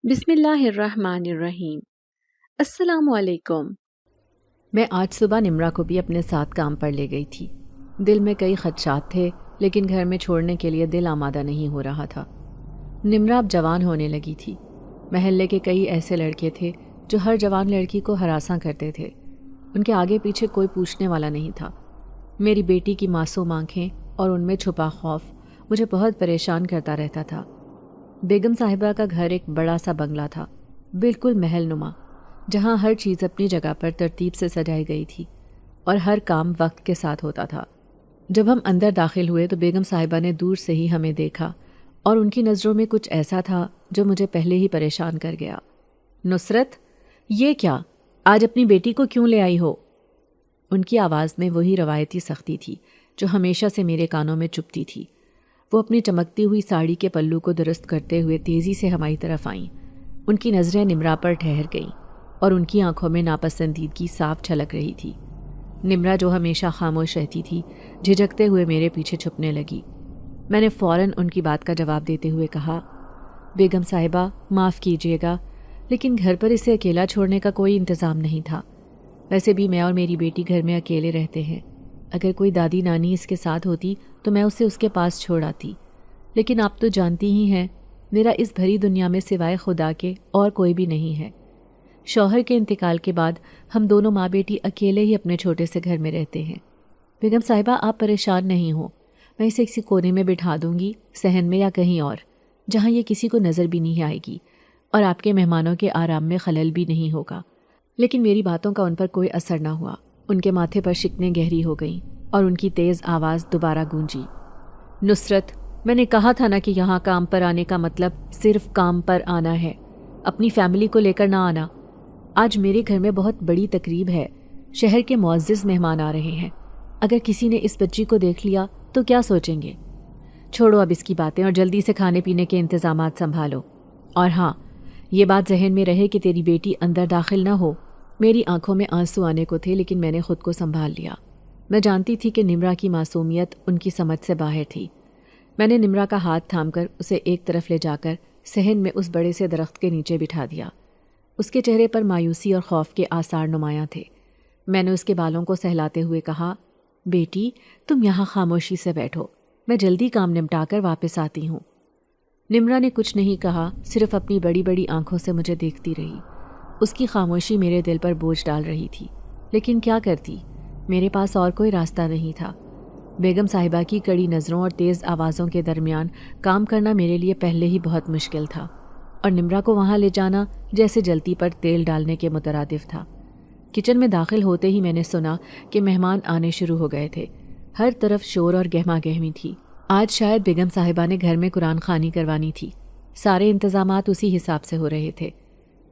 بسم اللہ الرحمن الرحیم۔ السلام علیکم۔ میں آج صبح نمرا کو بھی اپنے ساتھ کام پر لے گئی تھی۔ دل میں کئی خدشات تھے، لیکن گھر میں چھوڑنے کے لیے دل آمادہ نہیں ہو رہا تھا۔ نمرا اب جوان ہونے لگی تھی۔ محلے کے کئی ایسے لڑکے تھے جو ہر جوان لڑکی کو ہراساں کرتے تھے۔ ان کے آگے پیچھے کوئی پوچھنے والا نہیں تھا۔ میری بیٹی کی معصوم آنکھیں اور ان میں چھپا خوف مجھے بہت پریشان کرتا رہتا تھا۔ بیگم صاحبہ کا گھر ایک بڑا سا بنگلہ تھا، بالکل محل نما، جہاں ہر چیز اپنی جگہ پر ترتیب سے سجائی گئی تھی اور ہر کام وقت کے ساتھ ہوتا تھا۔ جب ہم اندر داخل ہوئے تو بیگم صاحبہ نے دور سے ہی ہمیں دیکھا اور ان کی نظروں میں کچھ ایسا تھا جو مجھے پہلے ہی پریشان کر گیا۔ نصرت، یہ کیا؟ آج اپنی بیٹی کو کیوں لے آئی ہو؟ ان کی آواز میں وہی روایتی سختی تھی جو ہمیشہ سے میرے کانوں میں چبھتی تھی۔ وہ اپنی چمکتی ہوئی ساڑی کے پلو کو درست کرتے ہوئے تیزی سے ہماری طرف آئیں۔ ان کی نظریں نمرا پر ٹھہر گئیں اور ان کی آنکھوں میں ناپسندیدگی صاف جھلک رہی تھی۔ نمرا جو ہمیشہ خاموش رہتی تھی، جھجکتے ہوئے میرے پیچھے چھپنے لگی۔ میں نے فوراً ان کی بات کا جواب دیتے ہوئے کہا، بیگم صاحبہ معاف کیجیے گا، لیکن گھر پر اسے اکیلا چھوڑنے کا کوئی انتظام نہیں تھا۔ ویسے بھی میں اور میری بیٹی گھر میں اکیلے رہتے ہیں۔ اگر کوئی دادی نانی اس کے ساتھ ہوتی تو میں اسے اس کے پاس چھوڑ آتی، لیکن آپ تو جانتی ہی ہیں میرا اس بھری دنیا میں سوائے خدا کے اور کوئی بھی نہیں ہے۔ شوہر کے انتقال کے بعد ہم دونوں ماں بیٹی اکیلے ہی اپنے چھوٹے سے گھر میں رہتے ہیں۔ بیگم صاحبہ آپ پریشان نہیں ہوں، میں اسے کسی کونے میں بٹھا دوں گی، صحن میں یا کہیں اور، جہاں یہ کسی کو نظر بھی نہیں آئے گی اور آپ کے مہمانوں کے آرام میں خلل بھی نہیں ہوگا۔ لیکن میری باتوں کا ان پر کوئی اثر نہ ہوا۔ ان کے ماتھے پر شکنیں گہری ہو گئیں اور ان کی تیز آواز دوبارہ گونجی، نصرت، میں نے کہا تھا نا کہ یہاں کام پر آنے کا مطلب صرف کام پر آنا ہے، اپنی فیملی کو لے کر نہ آنا۔ آج میرے گھر میں بہت بڑی تقریب ہے، شہر کے معزز مہمان آ رہے ہیں۔ اگر کسی نے اس بچی کو دیکھ لیا تو کیا سوچیں گے؟ چھوڑو اب اس کی باتیں اور جلدی سے کھانے پینے کے انتظامات سنبھالو۔ اور ہاں، یہ بات ذہن میں رہے کہ تیری بیٹی اندر داخل نہ ہو۔ میری آنکھوں میں آنسو آنے کو تھے، لیکن میں نے خود کو سنبھال لیا۔ میں جانتی تھی کہ نمرا کی معصومیت ان کی سمجھ سے باہر تھی۔ میں نے نمرا کا ہاتھ تھام کر اسے ایک طرف لے جا کر صحن میں اس بڑے سے درخت کے نیچے بٹھا دیا۔ اس کے چہرے پر مایوسی اور خوف کے آثار نمایاں تھے۔ میں نے اس کے بالوں کو سہلاتے ہوئے کہا، بیٹی تم یہاں خاموشی سے بیٹھو، میں جلدی کام نمٹا کر واپس آتی ہوں۔ نمرا نے کچھ نہیں کہا، صرف اپنی بڑی بڑی آنکھوں سے مجھے دیکھتی رہی۔ اس کی خاموشی میرے دل پر بوجھ ڈال رہی تھی، لیکن کیا کرتی؟ میرے پاس اور کوئی راستہ نہیں تھا۔ بیگم صاحبہ کی کڑی نظروں اور تیز آوازوں کے درمیان کام کرنا میرے لیے پہلے ہی بہت مشکل تھا، اور نمرا کو وہاں لے جانا جیسے جلتی پر تیل ڈالنے کے مترادف تھا۔ کچن میں داخل ہوتے ہی میں نے سنا کہ مہمان آنے شروع ہو گئے تھے۔ ہر طرف شور اور گہما گہمی تھی۔ آج شاید بیگم صاحبہ نے گھر میں قرآن خوانی کروانی تھی۔ سارے انتظامات اسی حساب سے ہو رہے تھے۔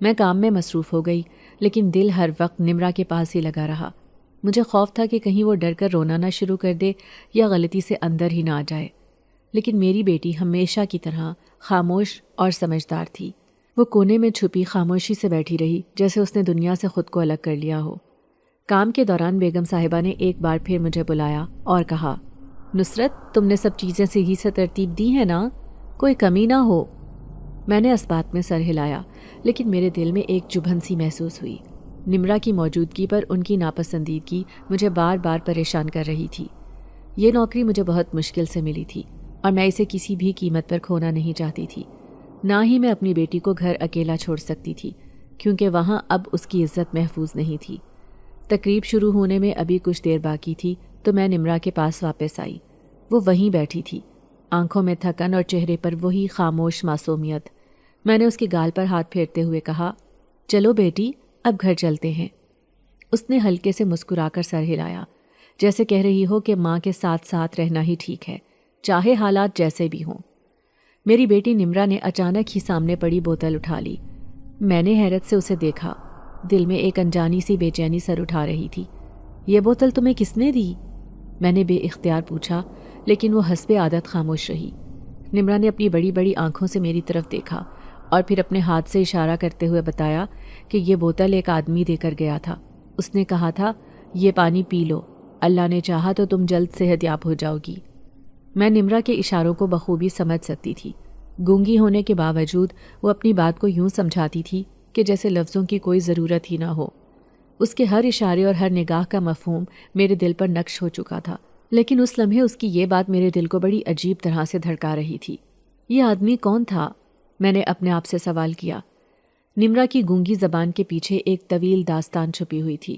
میں کام میں مصروف ہو گئی، لیکن دل ہر وقت نمرا کے پاس ہی لگا رہا۔ مجھے خوف تھا کہ کہیں وہ ڈر کر رونا نہ شروع کر دے یا غلطی سے اندر ہی نہ آ جائے۔ لیکن میری بیٹی ہمیشہ کی طرح خاموش اور سمجھدار تھی۔ وہ کونے میں چھپی خاموشی سے بیٹھی رہی، جیسے اس نے دنیا سے خود کو الگ کر لیا ہو۔ کام کے دوران بیگم صاحبہ نے ایک بار پھر مجھے بلایا اور کہا، نصرت تم نے سب چیزیں صحیح سے ترتیب دی ہیں نا؟ کوئی کمی نہ ہو؟ میں نے اس بات میں سر ہلایا، لیکن میرے دل میں ایک چبھن سی محسوس ہوئی۔ نمرا کی موجودگی پر ان کی ناپسندیدگی مجھے بار بار پریشان کر رہی تھی۔ یہ نوکری مجھے بہت مشکل سے ملی تھی اور میں اسے کسی بھی قیمت پر کھونا نہیں چاہتی تھی۔ نہ ہی میں اپنی بیٹی کو گھر اکیلا چھوڑ سکتی تھی، کیونکہ وہاں اب اس کی عزت محفوظ نہیں تھی۔ تقریب شروع ہونے میں ابھی کچھ دیر باقی تھی تو میں نمرا کے پاس واپس آئی۔ وہ وہیں بیٹھی تھی، آنکھوں میں تھکن اور چہرے پر وہی خاموش معصومیت۔ میں نے اس کی گال پر ہاتھ پھیرتے ہوئے کہا، چلو بیٹی اب گھر چلتے ہیں۔ اس نے ہلکے سے مسکرا کر سر ہلایا، جیسے کہہ رہی ہو کہ ماں کے ساتھ ساتھ رہنا ہی ٹھیک ہے، چاہے حالات جیسے بھی ہوں۔ میری بیٹی نمرا نے اچانک ہی سامنے پڑی بوتل اٹھا لی۔ میں نے حیرت سے اسے دیکھا، دل میں ایک انجانی سی بے چینی سر اٹھا رہی تھی۔ یہ بوتل تمہیں کس نے دی؟ میں نے بے اختیار پوچھا، لیکن وہ حسب عادت خاموش رہی۔ نمرا نے اپنی بڑی بڑی آنکھوں سے میری طرف دیکھا اور پھر اپنے ہاتھ سے اشارہ کرتے ہوئے بتایا کہ یہ بوتل ایک آدمی دے کر گیا تھا۔ اس نے کہا تھا، یہ پانی پی لو، اللہ نے چاہا تو تم جلد صحت یاب ہو جاؤ گی۔ میں نمرا کے اشاروں کو بخوبی سمجھ سکتی تھی۔ گونگی ہونے کے باوجود وہ اپنی بات کو یوں سمجھاتی تھی کہ جیسے لفظوں کی کوئی ضرورت ہی نہ ہو۔ اس کے ہر اشارے اور ہر نگاہ کا مفہوم میرے دل پر نقش ہو چکا تھا، لیکن اس لمحے اس کی یہ بات میرے دل کو بڑی عجیب طرح سے دھڑکا رہی تھی۔ یہ آدمی کون تھا؟ میں نے اپنے آپ سے سوال کیا۔ نمرا کی گونگی زبان کے پیچھے ایک طویل داستان چھپی ہوئی تھی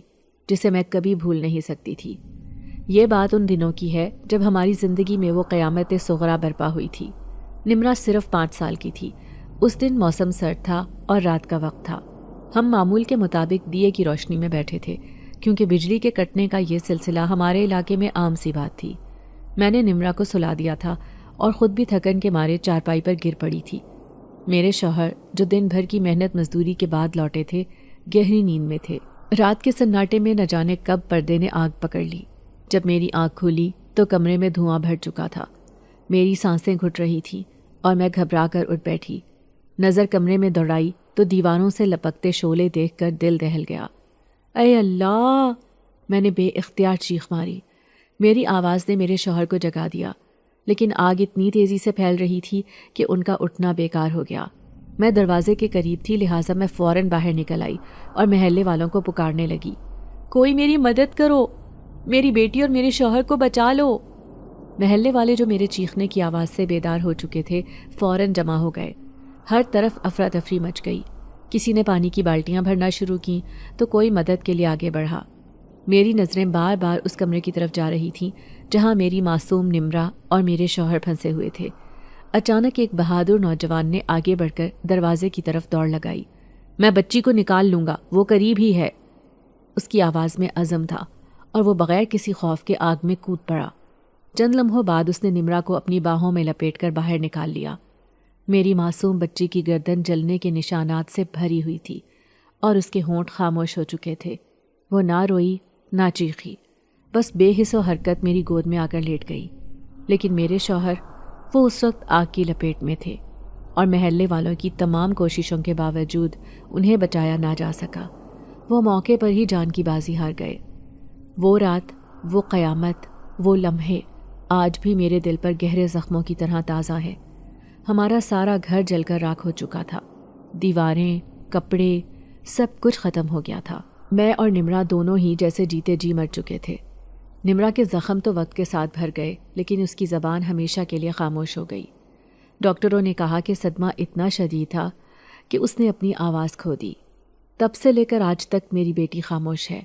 جسے میں کبھی بھول نہیں سکتی تھی۔ یہ بات ان دنوں کی ہے جب ہماری زندگی میں وہ قیامت صغریٰ برپا ہوئی تھی۔ نمرا صرف 5 سال کی تھی۔ اس دن موسم سرد تھا اور رات کا وقت تھا۔ ہم معمول کے مطابق دیے کی روشنی میں بیٹھے تھے کیونکہ بجلی کے کٹنے کا یہ سلسلہ ہمارے علاقے میں عام سی بات تھی۔ میں نے نمرا کو سلا دیا تھا اور خود بھی تھکن کے مارے چارپائی پر گر پڑی تھی۔ میرے شوہر جو دن بھر کی محنت مزدوری کے بعد لوٹے تھے گہری نیند میں تھے۔ رات کے سناٹے میں نہ جانے کب پردے نے آگ پکڑ لی۔ جب میری آنکھ کھلی تو کمرے میں دھواں بھر چکا تھا۔ میری سانسیں گھٹ رہی تھیں اور میں گھبرا کر اٹھ بیٹھی۔ نظر کمرے میں دوڑائی تو دیواروں سے لپکتے شعلے دیکھ کر دل دہل گیا۔ اے اللہ! میں نے بے اختیار چیخ ماری۔ میری آواز نے میرے شوہر کو جگا دیا، لیکن آگ اتنی تیزی سے پھیل رہی تھی کہ ان کا اٹھنا بیکار ہو گیا۔ میں دروازے کے قریب تھی، لہٰذا میں فوراً باہر نکل آئی اور محلے والوں کو پکارنے لگی، کوئی میری مدد کرو، میری بیٹی اور میرے شوہر کو بچا لو۔ محلے والے جو میرے چیخنے کی آواز سے بیدار ہو چکے تھے فوراً جمع ہو گئے۔ ہر طرف افراتفری مچ گئی۔ کسی نے پانی کی بالٹیاں بھرنا شروع کیں تو کوئی مدد کے لیے آگے بڑھا۔ میری نظریں بار بار اس کمرے کی طرف جا رہی تھیں جہاں میری معصوم نمرا اور میرے شوہر پھنسے ہوئے تھے۔ اچانک ایک بہادر نوجوان نے آگے بڑھ کر دروازے کی طرف دوڑ لگائی۔ میں بچی کو نکال لوں گا، وہ قریب ہی ہے۔ اس کی آواز میں عزم تھا اور وہ بغیر کسی خوف کے آگ میں کود پڑا۔ چند لمحوں بعد اس نے نمرا کو اپنی باہوں میں لپیٹ کر باہر نکال لیا۔ میری معصوم بچی کی گردن جلنے کے نشانات سے بھری ہوئی تھی اور اس کے ہونٹ خاموش ہو چکے تھے۔ وہ نہ روئی نہ چیخی، بس بے حس و حرکت میری گود میں آ کر لیٹ گئی۔ لیکن میرے شوہر وہ اس وقت آگ کی لپیٹ میں تھے اور محلے والوں کی تمام کوششوں کے باوجود انہیں بچایا نہ جا سکا۔ وہ موقع پر ہی جان کی بازی ہار گئے۔ وہ رات، وہ قیامت، وہ لمحے آج بھی میرے دل پر گہرے زخموں کی طرح تازہ ہے۔ ہمارا سارا گھر جل کر راکھ ہو چکا تھا۔ دیواریں، کپڑے، سب کچھ ختم ہو گیا تھا۔ میں اور نمرا دونوں ہی جیسے جیتے جی مر چکے تھے۔ نمرا کے زخم تو وقت کے ساتھ بھر گئے، لیکن اس کی زبان ہمیشہ کے لیے خاموش ہو گئی۔ ڈاکٹروں نے کہا کہ صدمہ اتنا شدید تھا کہ اس نے اپنی آواز کھو دی۔ تب سے لے کر آج تک میری بیٹی خاموش ہے،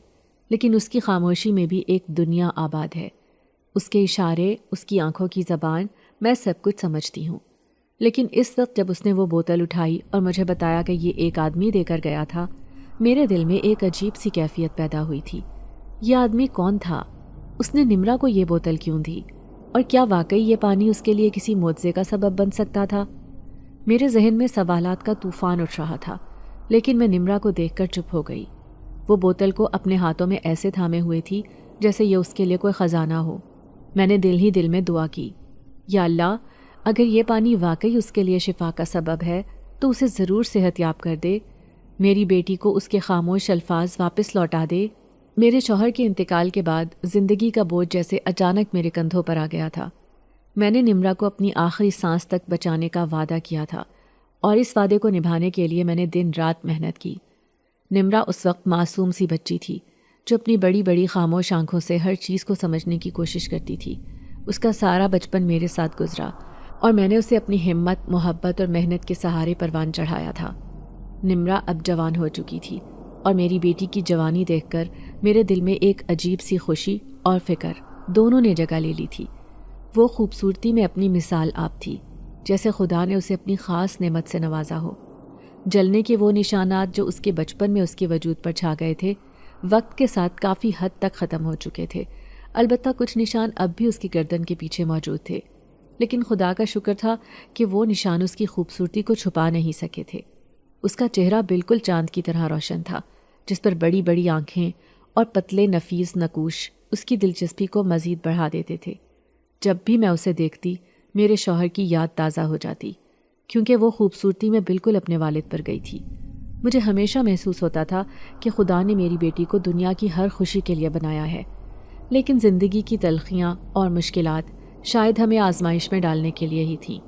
لیکن اس کی خاموشی میں بھی ایک دنیا آباد ہے۔ اس کے اشارے، اس کی آنکھوں کی زبان، میں سب کچھ سمجھتی ہوں۔ لیکن اس وقت جب اس نے وہ بوتل اٹھائی اور مجھے بتایا کہ یہ ایک آدمی دے کر گیا تھا، میرے دل میں ایک عجیب سی کیفیت پیدا ہوئی تھی۔ یہ آدمی کون تھا؟ اس نے نمرا کو یہ بوتل کیوں دی؟ اور کیا واقعی یہ پانی اس کے لیے کسی معجزے کا سبب بن سکتا تھا؟ میرے ذہن میں سوالات کا طوفان اٹھ رہا تھا، لیکن میں نمرا کو دیکھ کر چپ ہو گئی۔ وہ بوتل کو اپنے ہاتھوں میں ایسے تھامے ہوئے تھی جیسے یہ اس کے لیے کوئی خزانہ ہو۔ میں نے دل ہی دل میں دعا کی، یا اللہ، اگر یہ پانی واقعی اس کے لیے شفا کا سبب ہے تو اسے ضرور صحت یاب کر دے، میری بیٹی کو اس کے خاموش الفاظ واپس لوٹا دے۔ میرے شوہر کے انتقال کے بعد زندگی کا بوجھ جیسے اچانک میرے کندھوں پر آ گیا تھا۔ میں نے نمرا کو اپنی آخری سانس تک بچانے کا وعدہ کیا تھا اور اس وعدے کو نبھانے کے لیے میں نے دن رات محنت کی۔ نمرا اس وقت معصوم سی بچی تھی جو اپنی بڑی بڑی خاموش آنکھوں سے ہر چیز کو سمجھنے کی کوشش کرتی تھی۔ اس کا سارا بچپن میرے ساتھ گزرا اور میں نے اسے اپنی ہمت، محبت اور محنت کے سہارے پروان چڑھایا تھا۔ نمرا اب جوان ہو چکی تھی اور میری بیٹی کی جوانی دیکھ کر میرے دل میں ایک عجیب سی خوشی اور فکر دونوں نے جگہ لے لی تھی۔ وہ خوبصورتی میں اپنی مثال آپ تھی، جیسے خدا نے اسے اپنی خاص نعمت سے نوازا ہو۔ جلنے کے وہ نشانات جو اس کے بچپن میں اس کے وجود پر چھا گئے تھے، وقت کے ساتھ کافی حد تک ختم ہو چکے تھے۔ البتہ کچھ نشان اب بھی اس کی گردن کے پیچھے موجود تھے، لیکن خدا کا شکر تھا کہ وہ نشان اس کی خوبصورتی کو چھپا نہیں سکے تھے۔ اس کا چہرہ بالکل چاند کی طرح روشن تھا، جس پر بڑی بڑی آنکھیں اور پتلے نفیس نقوش اس کی دلچسپی کو مزید بڑھا دیتے تھے۔ جب بھی میں اسے دیکھتی، میرے شوہر کی یاد تازہ ہو جاتی، کیونکہ وہ خوبصورتی میں بالکل اپنے والد پر گئی تھی۔ مجھے ہمیشہ محسوس ہوتا تھا کہ خدا نے میری بیٹی کو دنیا کی ہر خوشی کے لیے بنایا ہے، لیکن زندگی کی تلخیاں اور مشکلات شاید ہمیں آزمائش میں ڈالنے کے لیے ہی تھیں۔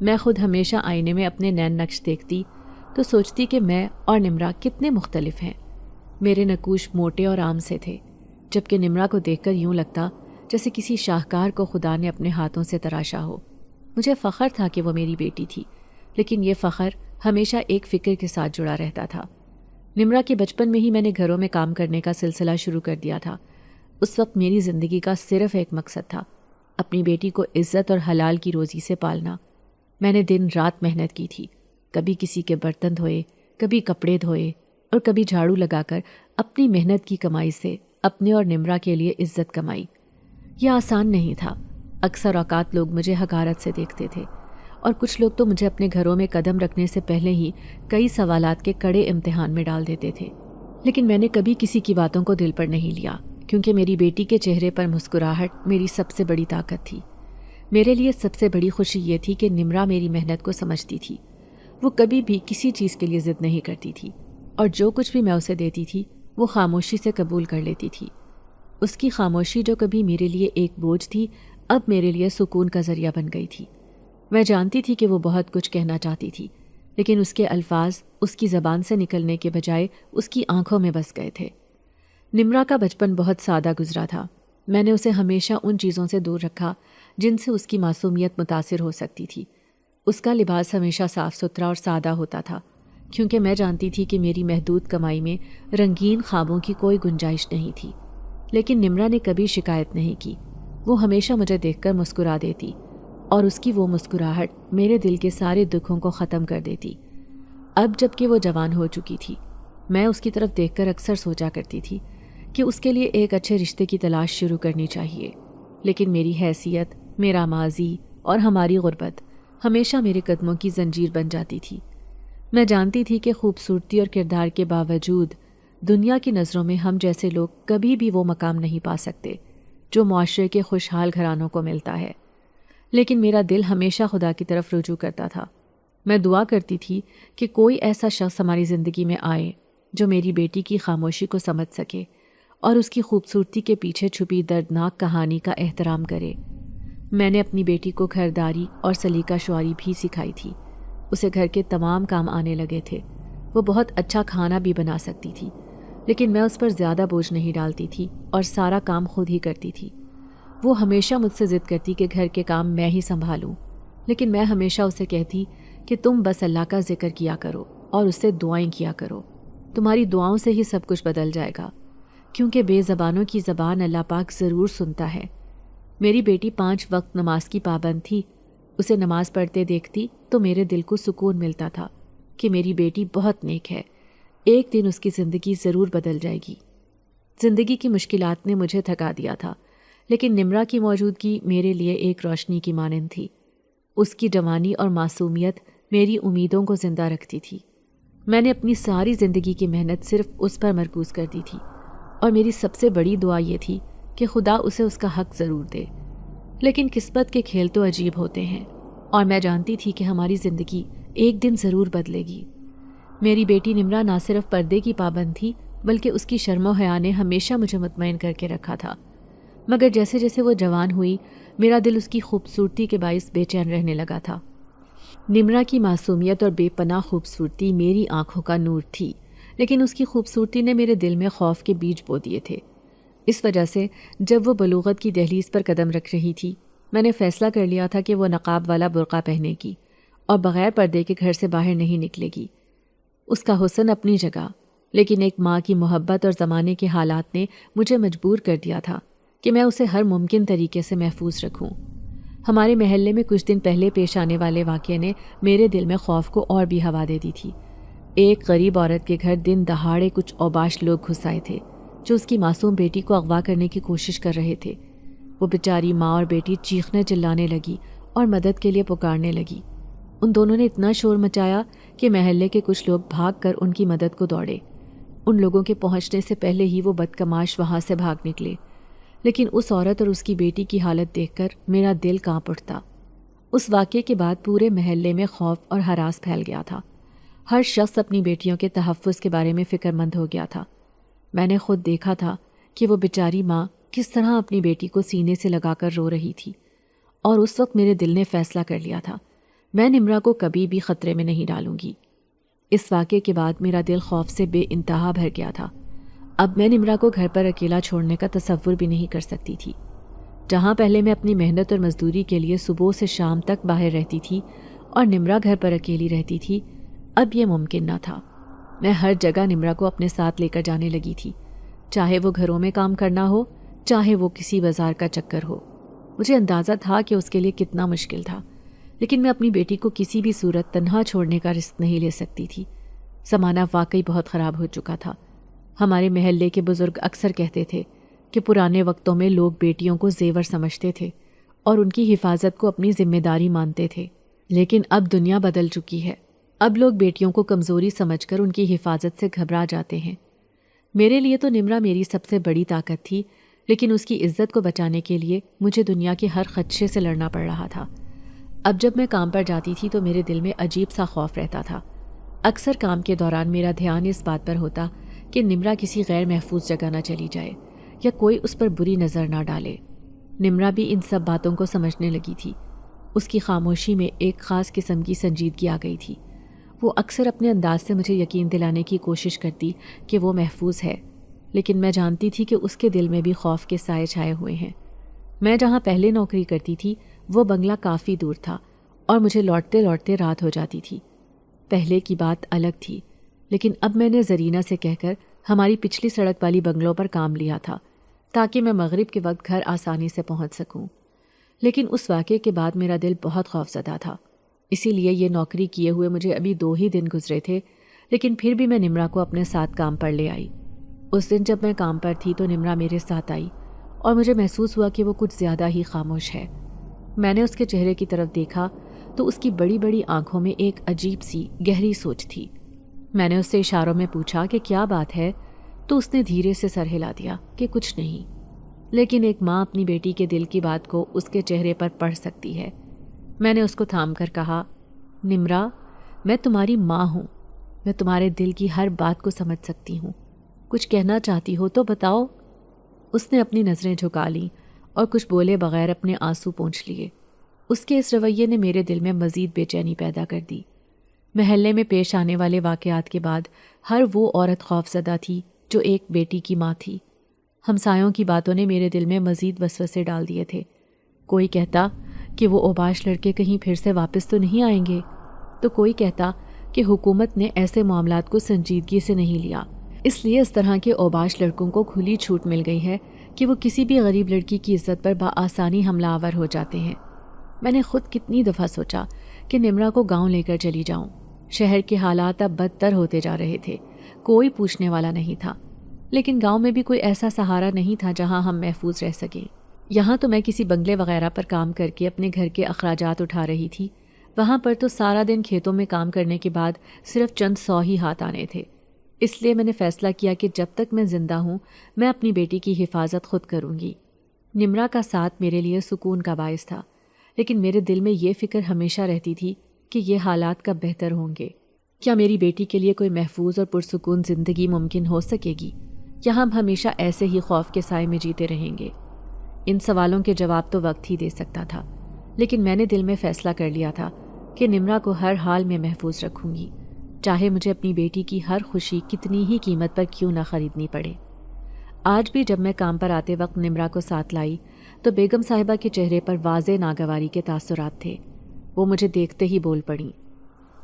میں خود ہمیشہ آئینے میں اپنے نین نقش دیکھتی تو سوچتی کہ میں اور نمرا کتنے مختلف ہیں۔ میرے نقوش موٹے اور عام سے تھے، جبکہ نمرا کو دیکھ کر یوں لگتا جیسے کسی شاہکار کو خدا نے اپنے ہاتھوں سے تراشا ہو۔ مجھے فخر تھا کہ وہ میری بیٹی تھی، لیکن یہ فخر ہمیشہ ایک فکر کے ساتھ جڑا رہتا تھا۔ نمرا کے بچپن میں ہی میں نے گھروں میں کام کرنے کا سلسلہ شروع کر دیا تھا۔ اس وقت میری زندگی کا صرف ایک مقصد تھا، اپنی بیٹی کو عزت اور حلال کی روزی سے پالنا۔ میں نے دن رات محنت کی تھی، کبھی کسی کے برتن دھوئے، کبھی کپڑے دھوئے اور کبھی جھاڑو لگا کر اپنی محنت کی کمائی سے اپنے اور نمرا کے لیے عزت کمائی۔ یہ آسان نہیں تھا۔ اکثر اوقات لوگ مجھے حقارت سے دیکھتے تھے، اور کچھ لوگ تو مجھے اپنے گھروں میں قدم رکھنے سے پہلے ہی کئی سوالات کے کڑے امتحان میں ڈال دیتے تھے۔ لیکن میں نے کبھی کسی کی باتوں کو دل پر نہیں لیا، کیونکہ میری بیٹی کے چہرے پر مسکراہٹ میری سب سے بڑی طاقت تھی۔ میرے لیے سب سے بڑی خوشی یہ تھی کہ نمرا میری محنت کو سمجھتی تھی۔ وہ کبھی بھی کسی چیز کے لیے ضد نہیں کرتی تھی، اور جو کچھ بھی میں اسے دیتی تھی وہ خاموشی سے قبول کر لیتی تھی۔ اس کی خاموشی جو کبھی میرے لیے ایک بوجھ تھی، اب میرے لیے سکون کا ذریعہ بن گئی تھی۔ میں جانتی تھی کہ وہ بہت کچھ کہنا چاہتی تھی، لیکن اس کے الفاظ اس کی زبان سے نکلنے کے بجائے اس کی آنکھوں میں بس گئے تھے۔ نمرا کا بچپن بہت سادہ گزرا تھا۔ میں نے اسے ہمیشہ ان چیزوں سے دور رکھا جن سے اس کی معصومیت متاثر ہو سکتی تھی۔ اس کا لباس ہمیشہ صاف ستھرا اور سادہ ہوتا تھا، کیونکہ میں جانتی تھی کہ میری محدود کمائی میں رنگین خوابوں کی کوئی گنجائش نہیں تھی۔ لیکن نمرا نے کبھی شکایت نہیں کی۔ وہ ہمیشہ مجھے دیکھ کر مسکرا دیتی، اور اس کی وہ مسکراہٹ میرے دل کے سارے دکھوں کو ختم کر دیتی۔ اب جب کہ وہ جوان ہو چکی تھی، میں اس کی طرف دیکھ کر اکثر سوچا کرتی تھی کہ اس کے لیے ایک اچھے رشتے کی تلاش شروع کرنی چاہیے، لیکن میری حیثیت، میرا ماضی اور ہماری غربت ہمیشہ میرے قدموں کی زنجیر بن جاتی تھی۔ میں جانتی تھی کہ خوبصورتی اور کردار کے باوجود دنیا کی نظروں میں ہم جیسے لوگ کبھی بھی وہ مقام نہیں پا سکتے جو معاشرے کے خوشحال گھرانوں کو ملتا ہے۔ لیکن میرا دل ہمیشہ خدا کی طرف رجوع کرتا تھا۔ میں دعا کرتی تھی کہ کوئی ایسا شخص ہماری زندگی میں آئے جو میری بیٹی کی خاموشی کو سمجھ سکے اور اس کی خوبصورتی کے پیچھے چھپی دردناک کہانی کا احترام کرے۔ میں نے اپنی بیٹی کو گھرداری اور سلیقہ شعاری بھی سکھائی تھی۔ اسے گھر کے تمام کام آنے لگے تھے۔ وہ بہت اچھا کھانا بھی بنا سکتی تھی، لیکن میں اس پر زیادہ بوجھ نہیں ڈالتی تھی اور سارا کام خود ہی کرتی تھی۔ وہ ہمیشہ مجھ سے ضد کرتی کہ گھر کے کام میں ہی سنبھالوں، لیکن میں ہمیشہ اسے کہتی کہ تم بس اللہ کا ذکر کیا کرو اور اس سے دعائیں کیا کرو، تمہاری دعاؤں سے ہی سب کچھ بدل جائے گا، کیونکہ بے زبانوں کی زبان اللہ پاک ضرور سنتا ہے۔ میری بیٹی 5 وقت نماز کی پابند تھی۔ اسے نماز پڑھتے دیکھتی تو میرے دل کو سکون ملتا تھا کہ میری بیٹی بہت نیک ہے، ایک دن اس کی زندگی ضرور بدل جائے گی۔ زندگی کی مشکلات نے مجھے تھکا دیا تھا، لیکن نمرا کی موجودگی میرے لیے ایک روشنی کی مانند تھی۔ اس کی جوانی اور معصومیت میری امیدوں کو زندہ رکھتی تھی۔ میں نے اپنی ساری زندگی کی محنت صرف اس پر مرکوز کر دی تھی، اور میری سب سے بڑی دعا یہ تھی کہ خدا اسے اس کا حق ضرور دے۔ لیکن قسمت کے کھیل تو عجیب ہوتے ہیں، اور میں جانتی تھی کہ ہماری زندگی ایک دن ضرور بدلے گی۔ میری بیٹی نمرا نہ صرف پردے کی پابند تھی، بلکہ اس کی شرم و حیا نے ہمیشہ مجھے مطمئن کر کے رکھا تھا۔ مگر جیسے جیسے وہ جوان ہوئی، میرا دل اس کی خوبصورتی کے باعث بے چین رہنے لگا تھا۔ نمرا کی معصومیت اور بے پناہ خوبصورتی میری آنکھوں کا نور تھی، لیکن اس کی خوبصورتی نے میرے دل میں خوف کے بیج بو دیے تھے۔ اس وجہ سے جب وہ بلوغت کی دہلیز پر قدم رکھ رہی تھی، میں نے فیصلہ کر لیا تھا کہ وہ نقاب والا برقع پہنے گی اور بغیر پردے کے گھر سے باہر نہیں نکلے گی۔ اس کا حسن اپنی جگہ، لیکن ایک ماں کی محبت اور زمانے کے حالات نے مجھے مجبور کر دیا تھا کہ میں اسے ہر ممکن طریقے سے محفوظ رکھوں۔ ہمارے محلے میں کچھ دن پہلے پیش آنے والے واقعے نے میرے دل میں خوف کو اور بھی ہوا دے دی تھی۔ ایک غریب عورت کے گھر دن دہاڑے کچھ اوباش لوگ گھس آئے تھے جو اس کی معصوم بیٹی کو اغوا کرنے کی کوشش کر رہے تھے۔ وہ بیچاری ماں اور بیٹی چیخنے چلانے لگی اور مدد کے لیے پکارنے لگی۔ ان دونوں نے اتنا شور مچایا کہ محلے کے کچھ لوگ بھاگ کر ان کی مدد کو دوڑے۔ ان لوگوں کے پہنچنے سے پہلے ہی وہ بدکماش وہاں سے بھاگ نکلے، لیکن اس عورت اور اس کی بیٹی کی حالت دیکھ کر میرا دل کانپ اٹھتا۔ اس واقعے کے بعد پورے محلے میں خوف اور ہراس پھیل گیا تھا۔ ہر شخص اپنی بیٹیوں کے تحفظ کے بارے میں فکر مند ہو گیا تھا۔ میں نے خود دیکھا تھا کہ وہ بیچاری ماں کس طرح اپنی بیٹی کو سینے سے لگا کر رو رہی تھی، اور اس وقت میرے دل نے فیصلہ کر لیا تھا میں نمرا کو کبھی بھی خطرے میں نہیں ڈالوں گی۔ اس واقعے کے بعد میرا دل خوف سے بے انتہا بھر گیا تھا۔ اب میں نمرا کو گھر پر اکیلا چھوڑنے کا تصور بھی نہیں کر سکتی تھی۔ جہاں پہلے میں اپنی محنت اور مزدوری کے لیے صبح سے شام تک باہر رہتی تھی اور نمرا گھر پر اکیلی رہتی تھی، اب یہ ممکن نہ تھا۔ میں ہر جگہ نمرا کو اپنے ساتھ لے کر جانے لگی تھی، چاہے وہ گھروں میں کام کرنا ہو، چاہے وہ کسی بازار کا چکر ہو۔ مجھے اندازہ تھا کہ اس کے لیے کتنا مشکل تھا، لیکن میں اپنی بیٹی کو کسی بھی صورت تنہا چھوڑنے کا رسک نہیں لے سکتی تھی۔ زمانہ واقعی بہت خراب ہو چکا تھا۔ ہمارے محلے کے بزرگ اکثر کہتے تھے کہ پرانے وقتوں میں لوگ بیٹیوں کو زیور سمجھتے تھے اور ان کی حفاظت کو اپنی ذمہ داری مانتے تھے، لیکن اب دنیا بدل چکی ہے۔ اب لوگ بیٹیوں کو کمزوری سمجھ کر ان کی حفاظت سے گھبرا جاتے ہیں۔ میرے لیے تو نمرا میری سب سے بڑی طاقت تھی، لیکن اس کی عزت کو بچانے کے لیے مجھے دنیا کے ہر خدشے سے لڑنا پڑ رہا تھا۔ اب جب میں کام پر جاتی تھی تو میرے دل میں عجیب سا خوف رہتا تھا۔ اکثر کام کے دوران میرا دھیان اس بات پر ہوتا کہ نمرا کسی غیر محفوظ جگہ نہ چلی جائے یا کوئی اس پر بری نظر نہ ڈالے۔ نمرا بھی ان سب باتوں کو سمجھنے لگی تھی۔ اس کی خاموشی میں ایک خاص قسم کی سنجیدگی آ گئی تھی۔ وہ اکثر اپنے انداز سے مجھے یقین دلانے کی کوشش کرتی کہ وہ محفوظ ہے، لیکن میں جانتی تھی کہ اس کے دل میں بھی خوف کے سائے چھائے ہوئے ہیں۔ میں جہاں پہلے نوکری کرتی تھی وہ بنگلہ کافی دور تھا اور مجھے لوٹتے لوٹتے رات ہو جاتی تھی۔ پہلے کی بات الگ تھی، لیکن اب میں نے زرینہ سے کہہ کر ہماری پچھلی سڑک والی بنگلوں پر کام لیا تھا تاکہ میں مغرب کے وقت گھر آسانی سے پہنچ سکوں۔ لیکن اس واقعے کے بعد میرا دل بہت خوفزدہ تھا، اسی لیے یہ نوکری کیے ہوئے مجھے ابھی 2 ہی دن گزرے تھے، لیکن پھر بھی میں نمرا کو اپنے ساتھ کام پر لے آئی۔ اس دن جب میں کام پر تھی تو نمرا میرے ساتھ آئی اور مجھے محسوس ہوا کہ وہ کچھ زیادہ ہی خاموش ہے۔ میں نے اس کے چہرے کی طرف دیکھا تو اس کی بڑی بڑی آنکھوں میں ایک عجیب سی گہری سوچ تھی۔ میں نے اس سے اشاروں میں پوچھا کہ کیا بات ہے، تو اس نے دھیرے سے سر ہلا دیا کہ کچھ نہیں، لیکن ایک ماں اپنی بیٹی کے دل کی بات کو اس کے چہرے پر پڑھ سکتی ہے۔ میں نے اس کو تھام کر کہا، نمرا، میں تمہاری ماں ہوں، میں تمہارے دل کی ہر بات کو سمجھ سکتی ہوں، کچھ کہنا چاہتی ہو تو بتاؤ۔ اس نے اپنی نظریں جھکا لیں اور کچھ بولے بغیر اپنے آنسو پونچھ لیے۔ اس کے اس رویے نے میرے دل میں مزید بے چینی پیدا کر دی۔ محلے میں پیش آنے والے واقعات کے بعد ہر وہ عورت خوفزدہ تھی جو ایک بیٹی کی ماں تھی۔ ہمسایوں کی باتوں نے میرے دل میں مزید وسوسے ڈال دیے تھے۔ کوئی کہتا کہ وہ اوباش لڑکے کہیں پھر سے واپس تو نہیں آئیں گے، تو کوئی کہتا کہ حکومت نے ایسے معاملات کو سنجیدگی سے نہیں لیا، اس لیے اس طرح کے اوباش لڑکوں کو کھلی چھوٹ مل گئی ہے کہ وہ کسی بھی غریب لڑکی کی عزت پر بآسانی حملہ آور ہو جاتے ہیں۔ میں نے خود کتنی دفعہ سوچا کہ نمرا کو گاؤں لے کر چلی جاؤں۔ شہر کے حالات اب بدتر ہوتے جا رہے تھے، کوئی پوچھنے والا نہیں تھا، لیکن گاؤں میں بھی کوئی ایسا سہارا نہیں تھا جہاں ہم محفوظ رہ سکیں۔ یہاں تو میں کسی بنگلے وغیرہ پر کام کر کے اپنے گھر کے اخراجات اٹھا رہی تھی، وہاں پر تو سارا دن کھیتوں میں کام کرنے کے بعد صرف چند 100 ہی ہاتھ آنے تھے۔ اس لیے میں نے فیصلہ کیا کہ جب تک میں زندہ ہوں میں اپنی بیٹی کی حفاظت خود کروں گی۔ نمرا کا ساتھ میرے لیے سکون کا باعث تھا، لیکن میرے دل میں یہ فکر ہمیشہ رہتی تھی کہ یہ حالات کب بہتر ہوں گے۔ کیا میری بیٹی کے لیے کوئی محفوظ اور پرسکون زندگی ممکن ہو سکے گی، یا ہم ہمیشہ ایسے ہی خوف کے سائے میں جیتے رہیں گے؟ ان سوالوں کے جواب تو وقت ہی دے سکتا تھا، لیکن میں نے دل میں فیصلہ کر لیا تھا کہ نمرا کو ہر حال میں محفوظ رکھوں گی، چاہے مجھے اپنی بیٹی کی ہر خوشی کتنی ہی قیمت پر کیوں نہ خریدنی پڑے۔ آج بھی جب میں کام پر آتے وقت نمرا کو ساتھ لائی تو بیگم صاحبہ کے چہرے پر واضح ناگواری کے تاثرات تھے۔ وہ مجھے دیکھتے ہی بول پڑیں،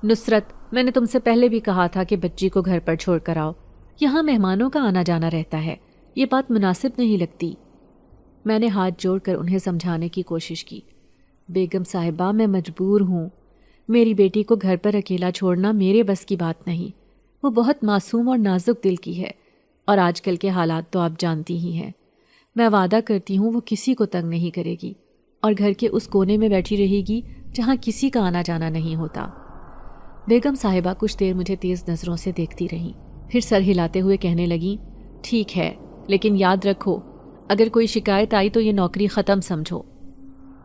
نصرت، میں نے تم سے پہلے بھی کہا تھا کہ بچی کو گھر پر چھوڑ کر آؤ، یہاں مہمانوں کا آنا جانا رہتا ہے، یہ بات مناسب نہیں لگتی۔ میں نے ہاتھ جوڑ کر انہیں سمجھانے کی کوشش کی، بیگم صاحبہ میں مجبور ہوں، میری بیٹی کو گھر پر اکیلا چھوڑنا میرے بس کی بات نہیں، وہ بہت معصوم اور نازک دل کی ہے، اور آج کل کے حالات تو آپ جانتی ہی ہیں۔ میں وعدہ کرتی ہوں وہ کسی کو تنگ نہیں کرے گی اور گھر کے اس کونے میں بیٹھی رہے گی جہاں کسی کا آنا جانا نہیں ہوتا۔ بیگم صاحبہ کچھ دیر مجھے تیز نظروں سے دیکھتی رہیں، پھر سر ہلاتے ہوئے کہنے لگیں، ٹھیک ہے، لیکن یاد رکھو اگر کوئی شکایت آئی تو یہ نوکری ختم سمجھو۔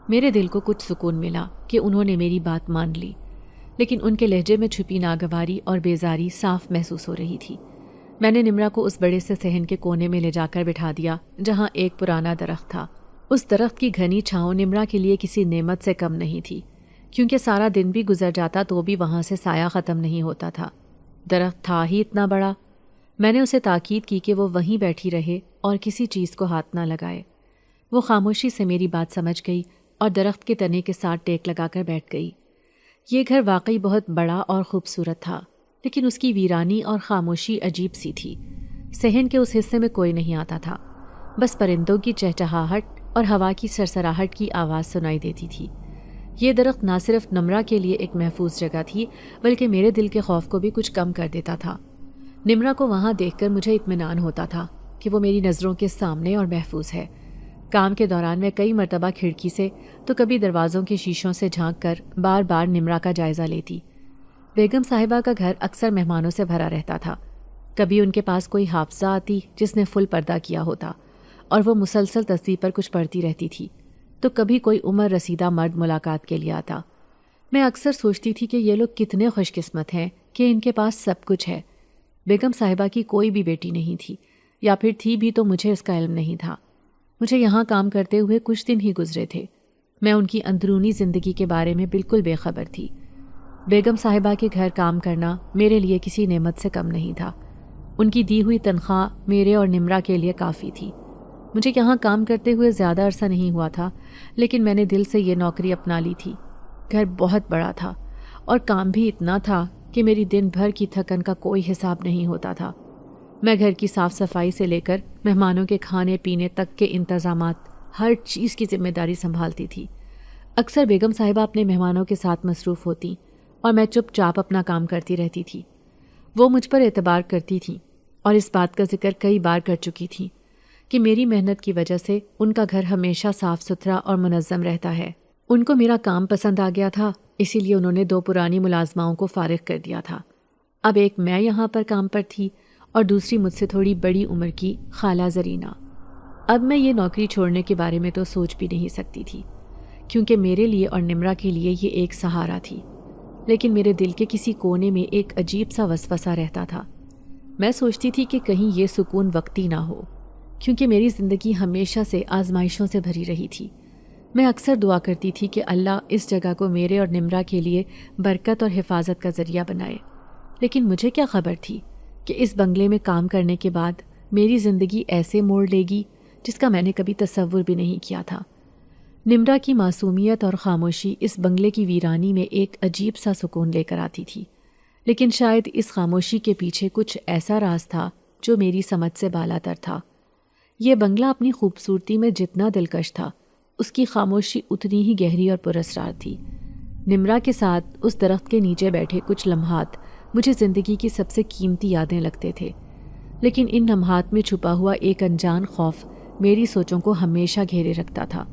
میرے دل کو کچھ سکون ملا کہ انہوں نے میری بات مان لی، لیکن ان کے لہجے میں چھپی ناگواری اور بیزاری صاف محسوس ہو رہی تھی۔ میں نے نمرا کو اس بڑے سے صحن کے کونے میں لے جا کر بٹھا دیا جہاں ایک پرانا درخت تھا۔ اس درخت کی گھنی چھاؤں نمرا کے لیے کسی نعمت سے کم نہیں تھی، کیونکہ سارا دن بھی گزر جاتا تو بھی وہاں سے سایہ ختم نہیں ہوتا تھا۔ درخت تھا ہی اتنا بڑا۔ میں نے اسے تاکید کی کہ وہ وہیں بیٹھی رہے اور کسی چیز کو ہاتھ نہ لگائے۔ وہ خاموشی سے میری بات سمجھ گئی اور درخت کے تنے کے ساتھ ٹیک لگا کر بیٹھ گئی۔ یہ گھر واقعی بہت بڑا اور خوبصورت تھا، لیکن اس کی ویرانی اور خاموشی عجیب سی تھی۔ صحن کے اس حصے میں کوئی نہیں آتا تھا، بس پرندوں کی چہچہاہٹ اور ہوا کی سرسراہٹ کی آواز سنائی دیتی تھی۔ یہ درخت نہ صرف نمرا کے لیے ایک محفوظ جگہ تھی، بلکہ میرے دل کے خوف کو بھی کچھ کم کر دیتا تھا۔ نمرا کو وہاں دیکھ کر مجھے اطمینان ہوتا تھا کہ وہ میری نظروں کے سامنے اور محفوظ ہے۔ کام کے دوران میں کئی مرتبہ کھڑکی سے تو کبھی دروازوں کے شیشوں سے جھانک کر بار بار نمرا کا جائزہ لیتی۔ بیگم صاحبہ کا گھر اکثر مہمانوں سے بھرا رہتا تھا۔ کبھی ان کے پاس کوئی حافظہ آتی جس نے فل پردہ کیا ہوتا اور وہ مسلسل تصویر پر کچھ پڑھتی رہتی تھی، تو کبھی کوئی عمر رسیدہ مرد ملاقات کے لیے آتا۔ میں اکثر سوچتی تھی کہ یہ لوگ کتنے خوش قسمت ہیں کہ ان کے پاس سب کچھ ہے۔ بیگم صاحبہ کی کوئی بھی بیٹی نہیں تھی، یا پھر تھی بھی تو مجھے اس کا علم نہیں تھا۔ مجھے یہاں کام کرتے ہوئے کچھ دن ہی گزرے تھے۔ میں ان کی اندرونی زندگی کے بارے میں بالکل بے خبر تھی۔ بیگم صاحبہ کے گھر کام کرنا میرے لیے کسی نعمت سے کم نہیں تھا۔ ان کی دی ہوئی تنخواہ میرے اور نمرا کے لیے کافی تھی۔ مجھے یہاں کام کرتے ہوئے زیادہ عرصہ نہیں ہوا تھا، لیکن میں نے دل سے یہ نوکری اپنا لی تھی۔ گھر بہت بڑا تھا اور کام بھی اتنا تھا کہ میری دن بھر کی تھکن کا کوئی حساب نہیں ہوتا تھا۔ میں گھر کی صاف صفائی سے لے کر مہمانوں کے کھانے پینے تک کے انتظامات، ہر چیز کی ذمہ داری سنبھالتی تھی۔ اکثر بیگم صاحبہ اپنے مہمانوں کے ساتھ مصروف ہوتی اور میں چپ چاپ اپنا کام کرتی رہتی تھی۔ وہ مجھ پر اعتبار کرتی تھیں اور اس بات کا ذکر کئی بار کر چکی تھیں کہ میری محنت کی وجہ سے ان کا گھر ہمیشہ صاف ستھرا اور منظم رہتا ہے۔ ان کو میرا کام پسند آ گیا تھا، اسی لیے انہوں نے 2 پرانی ملازماؤں کو فارغ کر دیا تھا۔ اب ایک میں یہاں پر کام پر تھی اور دوسری مجھ سے تھوڑی بڑی عمر کی خالہ زرینہ۔ اب میں یہ نوکری چھوڑنے کے بارے میں تو سوچ بھی نہیں سکتی تھی، کیونکہ میرے لیے اور نمرا کے لیے یہ ایک سہارا تھی۔ لیکن میرے دل کے کسی کونے میں ایک عجیب سا وسوسہ رہتا تھا۔ میں سوچتی تھی کہ کہیں یہ سکون وقتی نہ ہو، کیونکہ میری زندگی ہمیشہ سے آزمائشوں سے بھری رہی تھی۔ میں اکثر دعا کرتی تھی کہ اللہ اس جگہ کو میرے اور نمرا کے لیے برکت اور حفاظت کا ذریعہ بنائے، لیکن مجھے کیا خبر تھی کہ اس بنگلے میں کام کرنے کے بعد میری زندگی ایسے موڑ لے گی جس کا میں نے کبھی تصور بھی نہیں کیا تھا۔ نمرا کی معصومیت اور خاموشی اس بنگلے کی ویرانی میں ایک عجیب سا سکون لے کر آتی تھی، لیکن شاید اس خاموشی کے پیچھے کچھ ایسا راز تھا جو میری سمجھ سے بالا تر تھا۔ یہ بنگلہ اپنی خوبصورتی میں جتنا دلکش تھا، اس کی خاموشی اتنی ہی گہری اور پراسرار تھی۔ نمرا کے ساتھ اس درخت کے نیچے بیٹھے کچھ لمحات مجھے زندگی کی سب سے قیمتی یادیں لگتے تھے، لیکن ان لمحات میں چھپا ہوا ایک انجان خوف میری سوچوں کو ہمیشہ گھیرے رکھتا تھا۔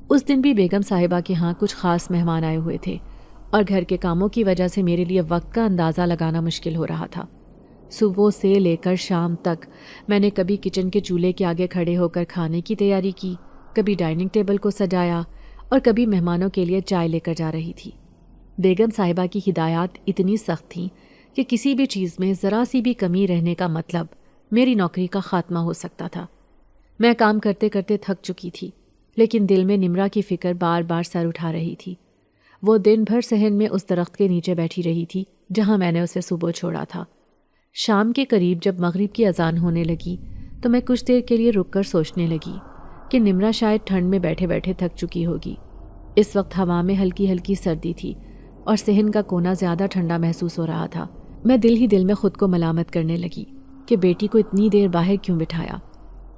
اس دن بھی بیگم صاحبہ کے ہاں کچھ خاص مہمان آئے ہوئے تھے اور گھر کے کاموں کی وجہ سے میرے لیے وقت کا اندازہ لگانا مشکل ہو رہا تھا۔ صبح سے لے کر شام تک میں نے کبھی کچن کے چولہے کے آگے کھڑے ہو کر کھانے کی تیاری کی، کبھی ڈائننگ ٹیبل کو سجایا اور کبھی مہمانوں کے لیے چائے لے کر جا رہی تھی۔ بیگم صاحبہ کی ہدایات اتنی سخت تھیں کہ کسی بھی چیز میں ذرا سی بھی کمی رہنے کا مطلب میری نوکری کا خاتمہ ہو سکتا تھا۔ میں کام کرتے کرتے تھک چکی تھی، لیکن دل میں نمرا کی فکر بار بار سر اٹھا رہی تھی۔ وہ دن بھر صحن میں اس درخت کے نیچے بیٹھی رہی تھی جہاں میں نے اسے صبح چھوڑا تھا۔ شام کے قریب جب مغرب کی اذان ہونے لگی تو میں کچھ دیر کے لیے رک کر سوچنے لگی کہ نمرا شاید ٹھنڈ میں بیٹھے بیٹھے تھک چکی ہوگی۔ اس وقت ہوا میں ہلکی ہلکی سردی تھی اور صحن کا کونا زیادہ ٹھنڈا محسوس ہو رہا تھا۔ میں دل ہی دل میں خود کو ملامت کرنے لگی کہ بیٹی کو اتنی دیر باہر کیوں بٹھایا۔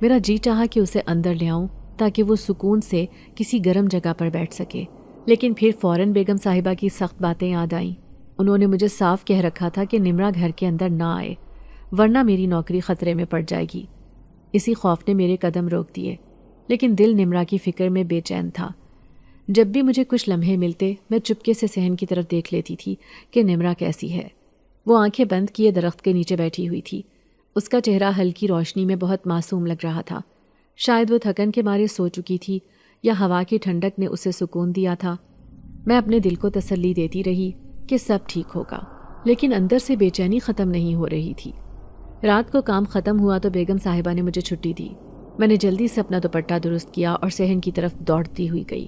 میرا جی چاہا کہ اسے اندر لے آؤں تاکہ وہ سکون سے کسی گرم جگہ پر بیٹھ سکے، لیکن پھر فوراً بیگم صاحبہ کی سخت باتیں یاد آئیں۔ انہوں نے مجھے صاف کہہ رکھا تھا کہ نمرا گھر کے اندر نہ آئے ورنہ میری نوکری خطرے میں پڑ جائے گی۔ اسی خوف نے میرے قدم روک دیے، لیکن دل نمرا کی فکر میں بے چین تھا۔ جب بھی مجھے کچھ لمحے ملتے میں چپکے سے صحن کی طرف دیکھ لیتی تھی کہ نمرا کیسی ہے۔ وہ آنکھیں بند کیے درخت کے نیچے بیٹھی ہوئی تھی۔ اس کا چہرہ ہلکی روشنی میں بہت معصوم لگ رہا تھا۔ شاید وہ تھکن کے مارے سو چکی تھی یا ہوا کی ٹھنڈک نے اسے سکون دیا تھا۔ میں اپنے دل کو تسلی دیتی رہی کہ سب ٹھیک ہوگا، لیکن اندر سے بے چینی ختم نہیں ہو رہی تھی۔ رات کو کام ختم ہوا تو بیگم صاحبہ نے مجھے چھٹی دی۔ میں نے جلدی سے اپنا دوپٹہ درست کیا اور صحن کی طرف دوڑتی ہوئی گئی۔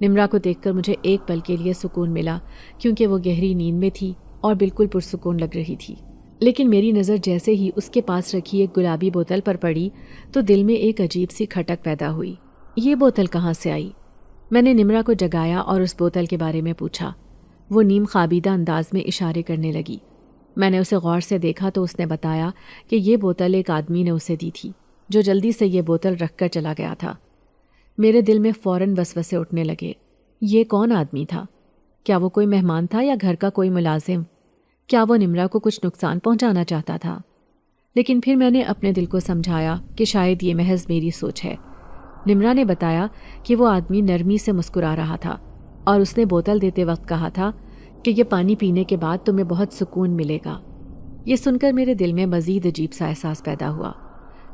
نمرا کو دیکھ کر مجھے ایک پل کے لیے سکون ملا کیونکہ وہ گہری نیند میں تھی اور بالکل پرسکون لگ رہی تھی، لیکن میری نظر جیسے ہی اس کے پاس رکھی ایک گلابی بوتل پر پڑی تو دل میں ایک عجیب سی کھٹک پیدا ہوئی۔ یہ بوتل کہاں سے آئی؟ میں نے نمرا کو جگایا اور اس بوتل کے بارے میں پوچھا۔ وہ نیم خوابیدہ انداز میں اشارے کرنے لگی۔ میں نے اسے غور سے دیکھا تو اس نے بتایا کہ یہ بوتل ایک آدمی نے اسے دی تھی جو جلدی سے یہ بوتل رکھ کر چلا گیا تھا۔ میرے دل میں فوراً وسوسے اٹھنے لگے۔ یہ کون آدمی تھا؟ کیا وہ کوئی مہمان تھا یا گھر کا کوئی ملازم؟ کیا وہ نمرا کو کچھ نقصان پہنچانا چاہتا تھا؟ لیکن پھر میں نے اپنے دل کو سمجھایا کہ شاید یہ محض میری سوچ ہے۔ نمرا نے بتایا کہ وہ آدمی نرمی سے مسکرا رہا تھا اور اس نے بوتل دیتے وقت کہا تھا کہ یہ پانی پینے کے بعد تمہیں بہت سکون ملے گا۔ یہ سن کر میرے دل میں مزید عجیب سا احساس پیدا ہوا،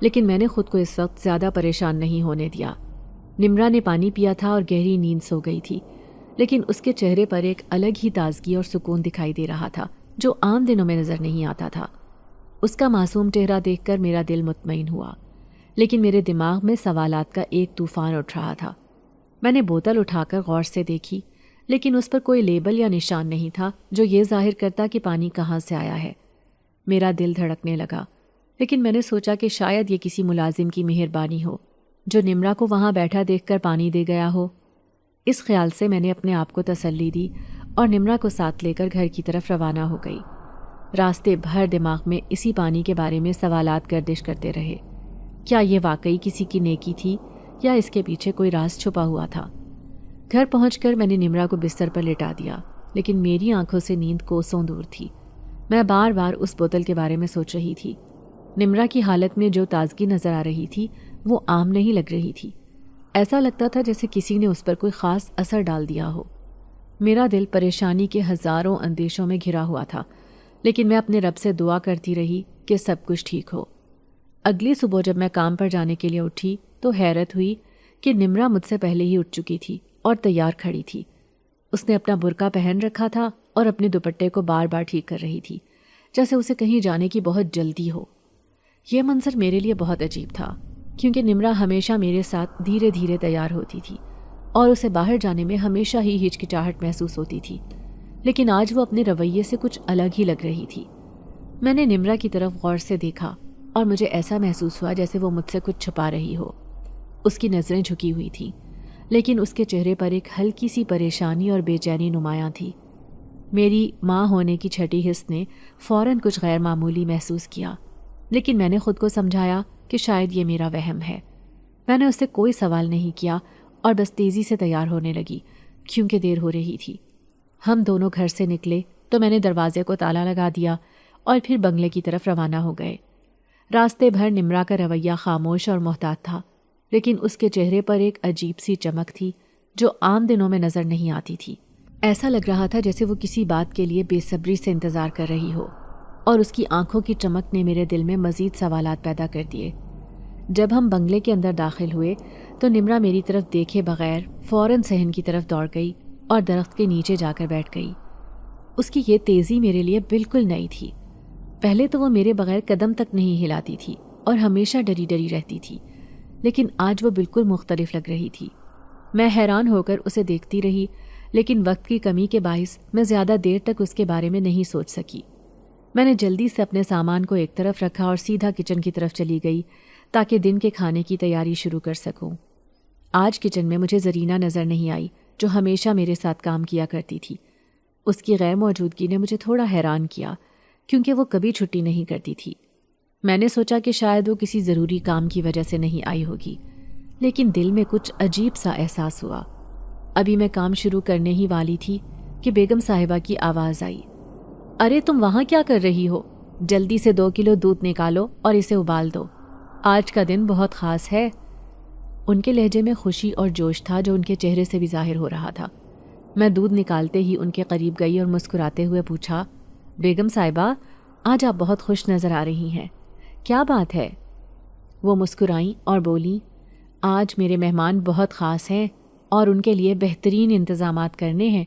لیکن میں نے خود کو اس وقت زیادہ پریشان نہیں ہونے دیا۔ نمرا نے پانی پیا تھا اور گہری نیند سو گئی تھی، لیکن اس کے چہرے پر ایک الگ ہی تازگی اور سکون دکھائی دے رہا تھا جو عام دنوں میں نظر نہیں آتا تھا۔ اس کا معصوم چہرہ دیکھ کر میرا دل مطمئن ہوا، لیکن میرے دماغ میں سوالات کا ایک طوفان اٹھ رہا تھا۔ میں نے بوتل اٹھا کر غور سے دیکھی، لیکن اس پر کوئی لیبل یا نشان نہیں تھا جو یہ ظاہر کرتا کہ پانی کہاں سے آیا ہے۔ میرا دل دھڑکنے لگا، لیکن میں نے سوچا کہ شاید یہ کسی ملازم کی مہربانی ہو جو نمرا کو وہاں بیٹھا دیکھ کر پانی دے گیا ہو۔ اس خیال سے میں نے اپنے آپ کو تسلی دی اور نمرا کو ساتھ لے کر گھر کی طرف روانہ ہو گئی۔ راستے بھر دماغ میں اسی پانی کے بارے میں سوالات گردش کرتے رہے۔ کیا یہ واقعی کسی کی نیکی تھی یا اس کے پیچھے کوئی راز چھپا ہوا تھا؟ گھر پہنچ کر میں نے نمرا کو بستر پر لٹا دیا، لیکن میری آنکھوں سے نیند کوسوں دور تھی۔ میں بار بار اس بوتل کے بارے میں سوچ رہی تھی۔ نمرا کی حالت میں جو تازگی نظر آ رہی تھی وہ عام نہیں لگ رہی تھی۔ ایسا لگتا تھا جیسے کسی نے اس پر کوئی خاص اثر ڈال دیا ہو۔ میرا دل پریشانی کے ہزاروں اندیشوں میں گھرا ہوا تھا، لیکن میں اپنے رب سے دعا کرتی رہی کہ سب کچھ ٹھیک ہو۔ اگلی صبح جب میں کام پر جانے کے لیے اٹھی تو حیرت ہوئی کہ نمرا مجھ سے پہلے ہی اٹھ چکی تھی اور تیار کھڑی تھی۔ اس نے اپنا برقع پہن رکھا تھا اور اپنے دوپٹے کو بار بار ٹھیک کر رہی تھی، جیسے اسے کہیں جانے کی بہت جلدی ہو۔ یہ منظر میرے لیے بہت عجیب تھا، کیونکہ نمرا ہمیشہ میرے ساتھ دھیرے دھیرے تیار ہوتی تھی اور اسے باہر جانے میں ہمیشہ ہی ہچکچاہٹ محسوس ہوتی تھی، لیکن آج وہ اپنے رویے سے کچھ الگ ہی لگ رہی تھی۔ میں نے نمرا کی طرف غور سے دیکھا اور مجھے ایسا محسوس ہوا جیسے وہ مجھ سے کچھ چھپا رہی ہو۔ اس کی نظریں جھکی ہوئی تھیں، لیکن اس کے چہرے پر ایک ہلکی سی پریشانی اور بے چینی نمایاں تھی۔ میری ماں ہونے کی چھٹی حس نے فوراً کچھ غیر معمولی محسوس کیا، لیکن میں نے خود کو سمجھایا کہ شاید یہ میرا وہم ہے۔ میں نے اس سے کوئی سوال نہیں کیا اور بس تیزی سے تیار ہونے لگی کیونکہ دیر ہو رہی تھی۔ ہم دونوں گھر سے نکلے تو میں نے دروازے کو تالا لگا دیا اور پھر بنگلے کی طرف روانہ ہو گئے۔ راستے بھر نمرا کا رویہ خاموش اور محتاط تھا، لیکن اس کے چہرے پر ایک عجیب سی چمک تھی جو عام دنوں میں نظر نہیں آتی تھی۔ ایسا لگ رہا تھا جیسے وہ کسی بات کے لیے بے صبری سے انتظار کر رہی ہو، اور اس کی آنکھوں کی چمک نے میرے دل میں مزید سوالات پیدا کر دیے۔ جب ہم بنگلے کے اندر داخل ہوئے تو نمرا میری طرف دیکھے بغیر فوراً صحن کی طرف دوڑ گئی اور درخت کے نیچے جا کر بیٹھ گئی۔ اس کی یہ تیزی میرے لیے بالکل نئی تھی۔ پہلے تو وہ میرے بغیر قدم تک نہیں ہلاتی تھی اور ہمیشہ ڈری ڈری رہتی تھی، لیکن آج وہ بالکل مختلف لگ رہی تھی۔ میں حیران ہو کر اسے دیکھتی رہی، لیکن وقت کی کمی کے باعث میں زیادہ دیر تک اس کے بارے میں نہیں سوچ سکی۔ میں نے جلدی سے اپنے سامان کو ایک طرف رکھا اور سیدھا کچن کی طرف چلی گئی تاکہ دن کے کھانے کی تیاری شروع کر سکوں۔ آج کچن میں مجھے زرینہ نظر نہیں آئی جو ہمیشہ میرے ساتھ کام کیا کرتی تھی۔ اس کی غیر موجودگی نے مجھے تھوڑا حیران کیا کیونکہ وہ کبھی چھٹی نہیں کرتی تھی۔ میں نے سوچا کہ شاید وہ کسی ضروری کام کی وجہ سے نہیں آئی ہوگی، لیکن دل میں کچھ عجیب سا احساس ہوا۔ ابھی میں کام شروع کرنے ہی والی تھی کہ بیگم صاحبہ کی آواز آئی، ارے تم وہاں کیا کر رہی ہو؟ جلدی سے 2 کلو دودھ نکالو اور اسے ابال دو، آج کا دن بہت خاص ہے۔ ان کے لہجے میں خوشی اور جوش تھا جو ان کے چہرے سے بھی ظاہر ہو رہا تھا۔ میں دودھ نکالتے ہی ان کے قریب گئی اور مسکراتے ہوئے پوچھا، بیگم صاحبہ آج آپ بہت خوش نظر آ رہی ہیں، کیا بات ہے؟ وہ مسکرائیں اور بولیں، آج میرے مہمان بہت خاص ہیں اور ان کے لیے بہترین انتظامات کرنے ہیں،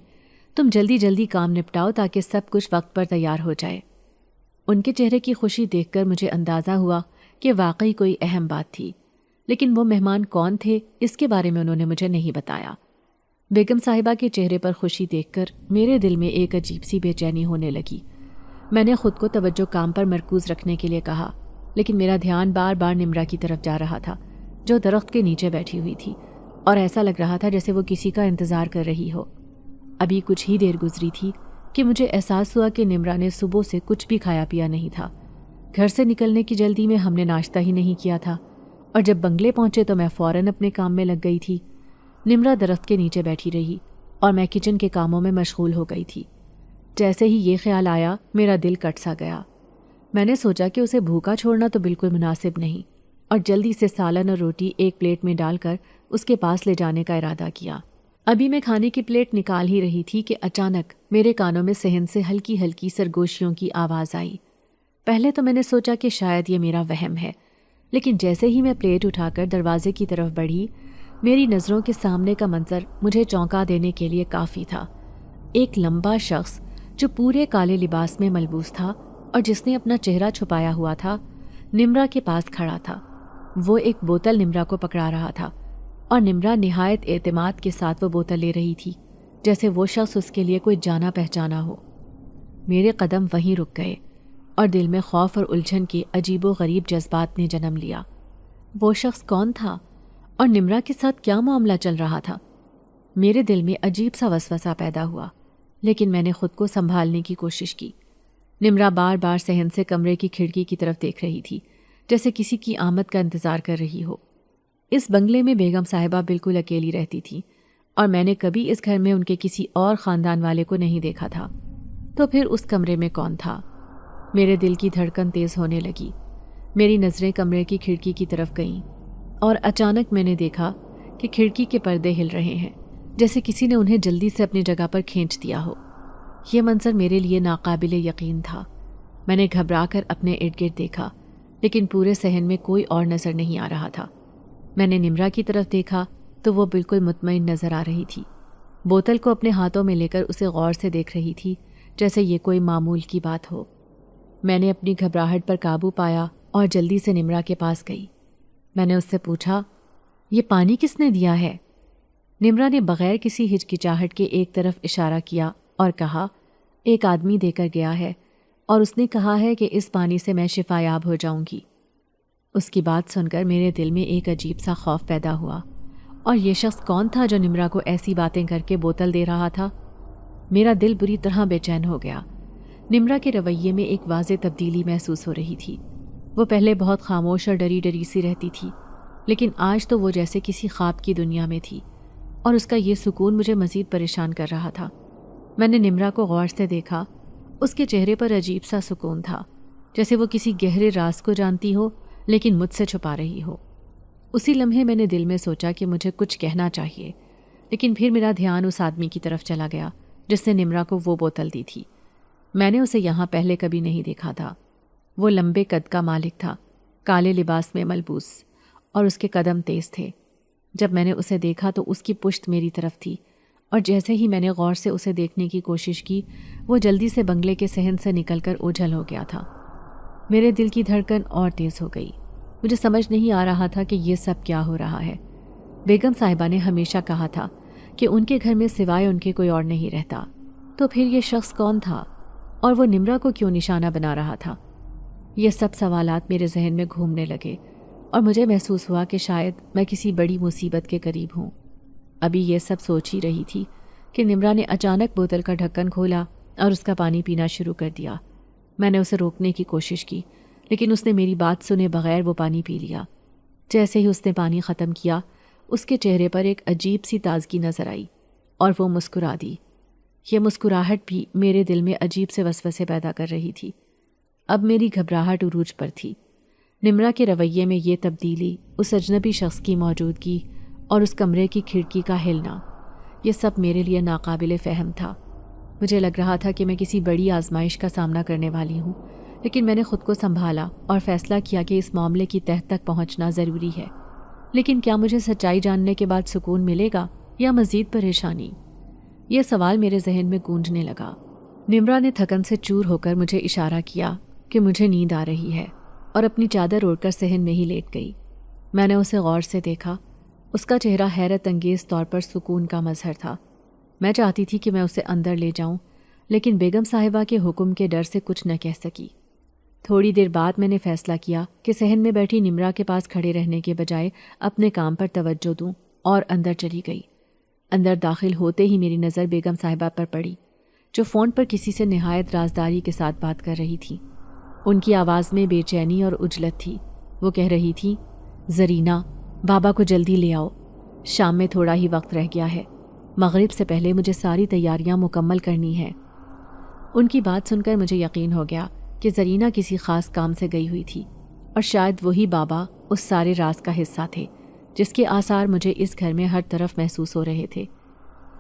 تم جلدی جلدی کام نپٹاؤ تاکہ سب کچھ وقت پر تیار ہو جائے۔ ان کے چہرے کی خوشی دیکھ کر مجھے اندازہ ہوا کہ واقعی کوئی اہم بات تھی، لیکن وہ مہمان کون تھے اس کے بارے میں انہوں نے مجھے نہیں بتایا۔ بیگم صاحبہ کے چہرے پر خوشی دیکھ کر میرے دل میں ایک عجیب سی بے چینی ہونے لگی۔ میں نے خود کو توجہ کام پر مرکوز رکھنے کے لیے کہا، لیکن میرا دھیان بار بار نمرا کی طرف جا رہا تھا جو درخت کے نیچے بیٹھی ہوئی تھی، اور ایسا لگ رہا تھا جیسے وہ کسی کا انتظار کر رہی ہو۔ ابھی کچھ ہی دیر گزری تھی کہ مجھے احساس ہوا کہ نمرا نے صبح سے کچھ بھی کھایا پیا نہیں تھا۔ گھر سے نکلنے کی جلدی میں ہم نے ناشتہ ہی نہیں کیا تھا، اور جب بنگلے پہنچے تو میں فوراً اپنے کام میں لگ گئی تھی۔ نمرا درخت کے نیچے بیٹھی رہی اور میں کچن کے کاموں میں مشغول ہو گئی تھی۔ جیسے ہی یہ خیال آیا میرا دل کٹ سا گیا۔ میں نے سوچا کہ اسے بھوکا چھوڑنا تو بالکل مناسب نہیں، اور جلدی سے سالن اور روٹی ایک پلیٹ میں ڈال کر اس کے پاس لے جانے کا ارادہ کیا۔ ابھی میں کھانے کی پلیٹ نکال ہی رہی تھی کہ اچانک میرے کانوں میں صحن سے ہلکی ہلکی سرگوشیوں کی آواز آئی۔ پہلے تو میں نے سوچا کہ شاید یہ میرا وہم ہے، لیکن جیسے ہی میں پلیٹ اٹھا کر دروازے کی طرف بڑھی، میری نظروں کے سامنے کا منظر مجھے چونکا دینے کے لیے کافی تھا۔ ایک لمبا شخص جو پورے کالے لباس میں ملبوس تھا اور جس نے اپنا چہرہ چھپایا ہوا تھا، نمرا کے پاس کھڑا تھا۔ وہ ایک بوتل نمرا کو پکڑا رہا تھا، اور نمرا نہایت اعتماد کے ساتھ وہ بوتل لے رہی تھی، جیسے وہ شخص اس کے لیے کوئی جانا پہچانا ہو۔ میرے قدم وہیں رک گئے اور دل میں خوف اور الجھن کے عجیب و غریب جذبات نے جنم لیا۔ وہ شخص کون تھا اور نمرا کے ساتھ کیا معاملہ چل رہا تھا؟ میرے دل میں عجیب سا وسوسہ پیدا ہوا، لیکن میں نے خود کو سنبھالنے کی کوشش کی۔ نمرا بار بار صحن سے کمرے کی کھڑکی کی طرف دیکھ رہی تھی، جیسے کسی کی آمد کا انتظار کر رہی ہو۔ اس بنگلے میں بیگم صاحبہ بالکل اکیلی رہتی تھی، اور میں نے کبھی اس گھر میں ان کے کسی اور خاندان والے کو نہیں دیکھا تھا۔ تو پھر اس کمرے میں کون تھا؟ میرے دل کی دھڑکن تیز ہونے لگی۔ میری نظریں کمرے کی کھڑکی کی طرف گئیں، اور اچانک میں نے دیکھا کہ کھڑکی کے پردے ہل رہے ہیں، جیسے کسی نے انہیں جلدی سے اپنی جگہ پر کھینچ دیا ہو۔ یہ منظر میرے لیے ناقابل یقین تھا۔ میں نے گھبرا کر اپنے ارد گرد دیکھا، لیکن پورے صحن میں کوئی اور نظر نہیں آ رہا تھا۔ میں نے نمرا کی طرف دیکھا تو وہ بالکل مطمئن نظر آ رہی تھی۔ بوتل کو اپنے ہاتھوں میں لے کر اسے غور سے دیکھ رہی تھی، جیسے یہ کوئی معمول کی بات ہو۔ میں نے اپنی گھبراہٹ پر قابو پایا اور جلدی سے نمرا کے پاس گئی۔ میں نے اس سے پوچھا، یہ پانی کس نے دیا ہے؟ نمرا نے بغیر کسی ہچکچاہٹ کے ایک طرف اشارہ کیا اور کہا، ایک آدمی دے کر گیا ہے، اور اس نے کہا ہے کہ اس پانی سے میں شفا یاب ہو جاؤں گی۔ اس کی بات سن کر میرے دل میں ایک عجیب سا خوف پیدا ہوا، اور یہ شخص کون تھا جو نمرا کو ایسی باتیں کر کے بوتل دے رہا تھا؟ میرا دل بری طرح بے چین ہو گیا۔ نمرا کے رویے میں ایک واضح تبدیلی محسوس ہو رہی تھی۔ وہ پہلے بہت خاموش اور ڈری ڈری سی رہتی تھی، لیکن آج تو وہ جیسے کسی خواب کی دنیا میں تھی، اور اس کا یہ سکون مجھے مزید پریشان کر رہا تھا۔ میں نے نمرا کو غور سے دیکھا۔ اس کے چہرے پر عجیب سا سکون تھا، جیسے وہ کسی گہرے راز کو جانتی ہو لیکن مجھ سے چھپا رہی ہو۔ اسی لمحے میں نے دل میں سوچا کہ مجھے کچھ کہنا چاہیے، لیکن پھر میرا دھیان اس آدمی کی طرف چلا گیا جس نے نمرا کو وہ بوتل دی تھی۔ میں نے اسے یہاں پہلے کبھی نہیں دیکھا تھا۔ وہ لمبے قد کا مالک تھا، کالے لباس میں ملبوس، اور اس کے قدم تیز تھے۔ جب میں نے اسے دیکھا تو اس کی پشت میری طرف تھی، اور جیسے ہی میں نے غور سے اسے دیکھنے کی کوشش کی، وہ جلدی سے بنگلے کے صحن سے نکل کر اوجھل ہو گیا تھا۔ میرے دل کی دھڑکن اور تیز ہو گئی۔ مجھے سمجھ نہیں آ رہا تھا کہ یہ سب کیا ہو رہا ہے۔ بیگم صاحبہ نے ہمیشہ کہا تھا کہ ان کے گھر میں سوائے ان کے کوئی اور نہیں رہتا، تو پھر یہ شخص کون تھا، اور وہ نمرا کو کیوں نشانہ بنا رہا تھا؟ یہ سب سوالات میرے ذہن میں گھومنے لگے، اور مجھے محسوس ہوا کہ شاید میں کسی بڑی مصیبت کے قریب ہوں۔ ابھی یہ سب سوچ ہی رہی تھی کہ نمرا نے اچانک بوتل کا ڈھکن کھولا اور اس کا پانی پینا شروع کر دیا۔ میں نے اسے روکنے کی کوشش کی، لیکن اس نے میری بات سنے بغیر وہ پانی پی لیا۔ جیسے ہی اس نے پانی ختم کیا، اس کے چہرے پر ایک عجیب سی تازگی نظر آئی، اور وہ مسکرا دی۔ یہ مسکراہٹ بھی میرے دل میں عجیب سے وسوسے پیدا کر رہی تھی۔ اب میری گھبراہٹ عروج پر تھی۔ نمرا کے رویے میں یہ تبدیلی، اس اجنبی شخص کی موجودگی، اور اس کمرے کی کھڑکی کا ہلنا، یہ سب میرے لیے ناقابل فہم تھا۔ مجھے لگ رہا تھا کہ میں کسی بڑی آزمائش کا سامنا کرنے والی ہوں، لیکن میں نے خود کو سنبھالا اور فیصلہ کیا کہ اس معاملے کی تہہ تک پہنچنا ضروری ہے۔ لیکن کیا مجھے سچائی جاننے کے بعد سکون ملے گا یا مزید پریشانی؟ یہ سوال میرے ذہن میں گونجنے لگا۔ نمرا نے تھکن سے چور ہو کر مجھے اشارہ کیا کہ مجھے نیند آ رہی ہے، اور اپنی چادر اوڑھ کر صحن میں ہی لیٹ گئی۔ میں نے اسے غور سے دیکھا۔ اس کا چہرہ حیرت انگیز طور پر سکون کا مظہر تھا۔ میں چاہتی تھی کہ میں اسے اندر لے جاؤں، لیکن بیگم صاحبہ کے حکم کے ڈر سے کچھ نہ کہہ سکی۔ تھوڑی دیر بعد میں نے فیصلہ کیا کہ صحن میں بیٹھی نمرا کے پاس کھڑے رہنے کے بجائے اپنے کام پر توجہ دوں، اور اندر چلی گئی۔ اندر داخل ہوتے ہی میری نظر بیگم صاحبہ پر پڑی، جو فون پر کسی سے نہایت رازداری کے ساتھ بات کر رہی تھی۔ ان کی آواز میں بے چینی اور عجلت تھی۔ وہ کہہ رہی تھی، زرینہ، بابا کو جلدی لے آؤ، شام میں تھوڑا ہی وقت رہ گیا ہے، مغرب سے پہلے مجھے ساری تیاریاں مکمل کرنی ہیں۔ ان کی بات سن کر مجھے یقین ہو گیا کہ زرینہ کسی خاص کام سے گئی ہوئی تھی، اور شاید وہی بابا اس سارے راز کا حصہ تھے جس کے آثار مجھے اس گھر میں ہر طرف محسوس ہو رہے تھے۔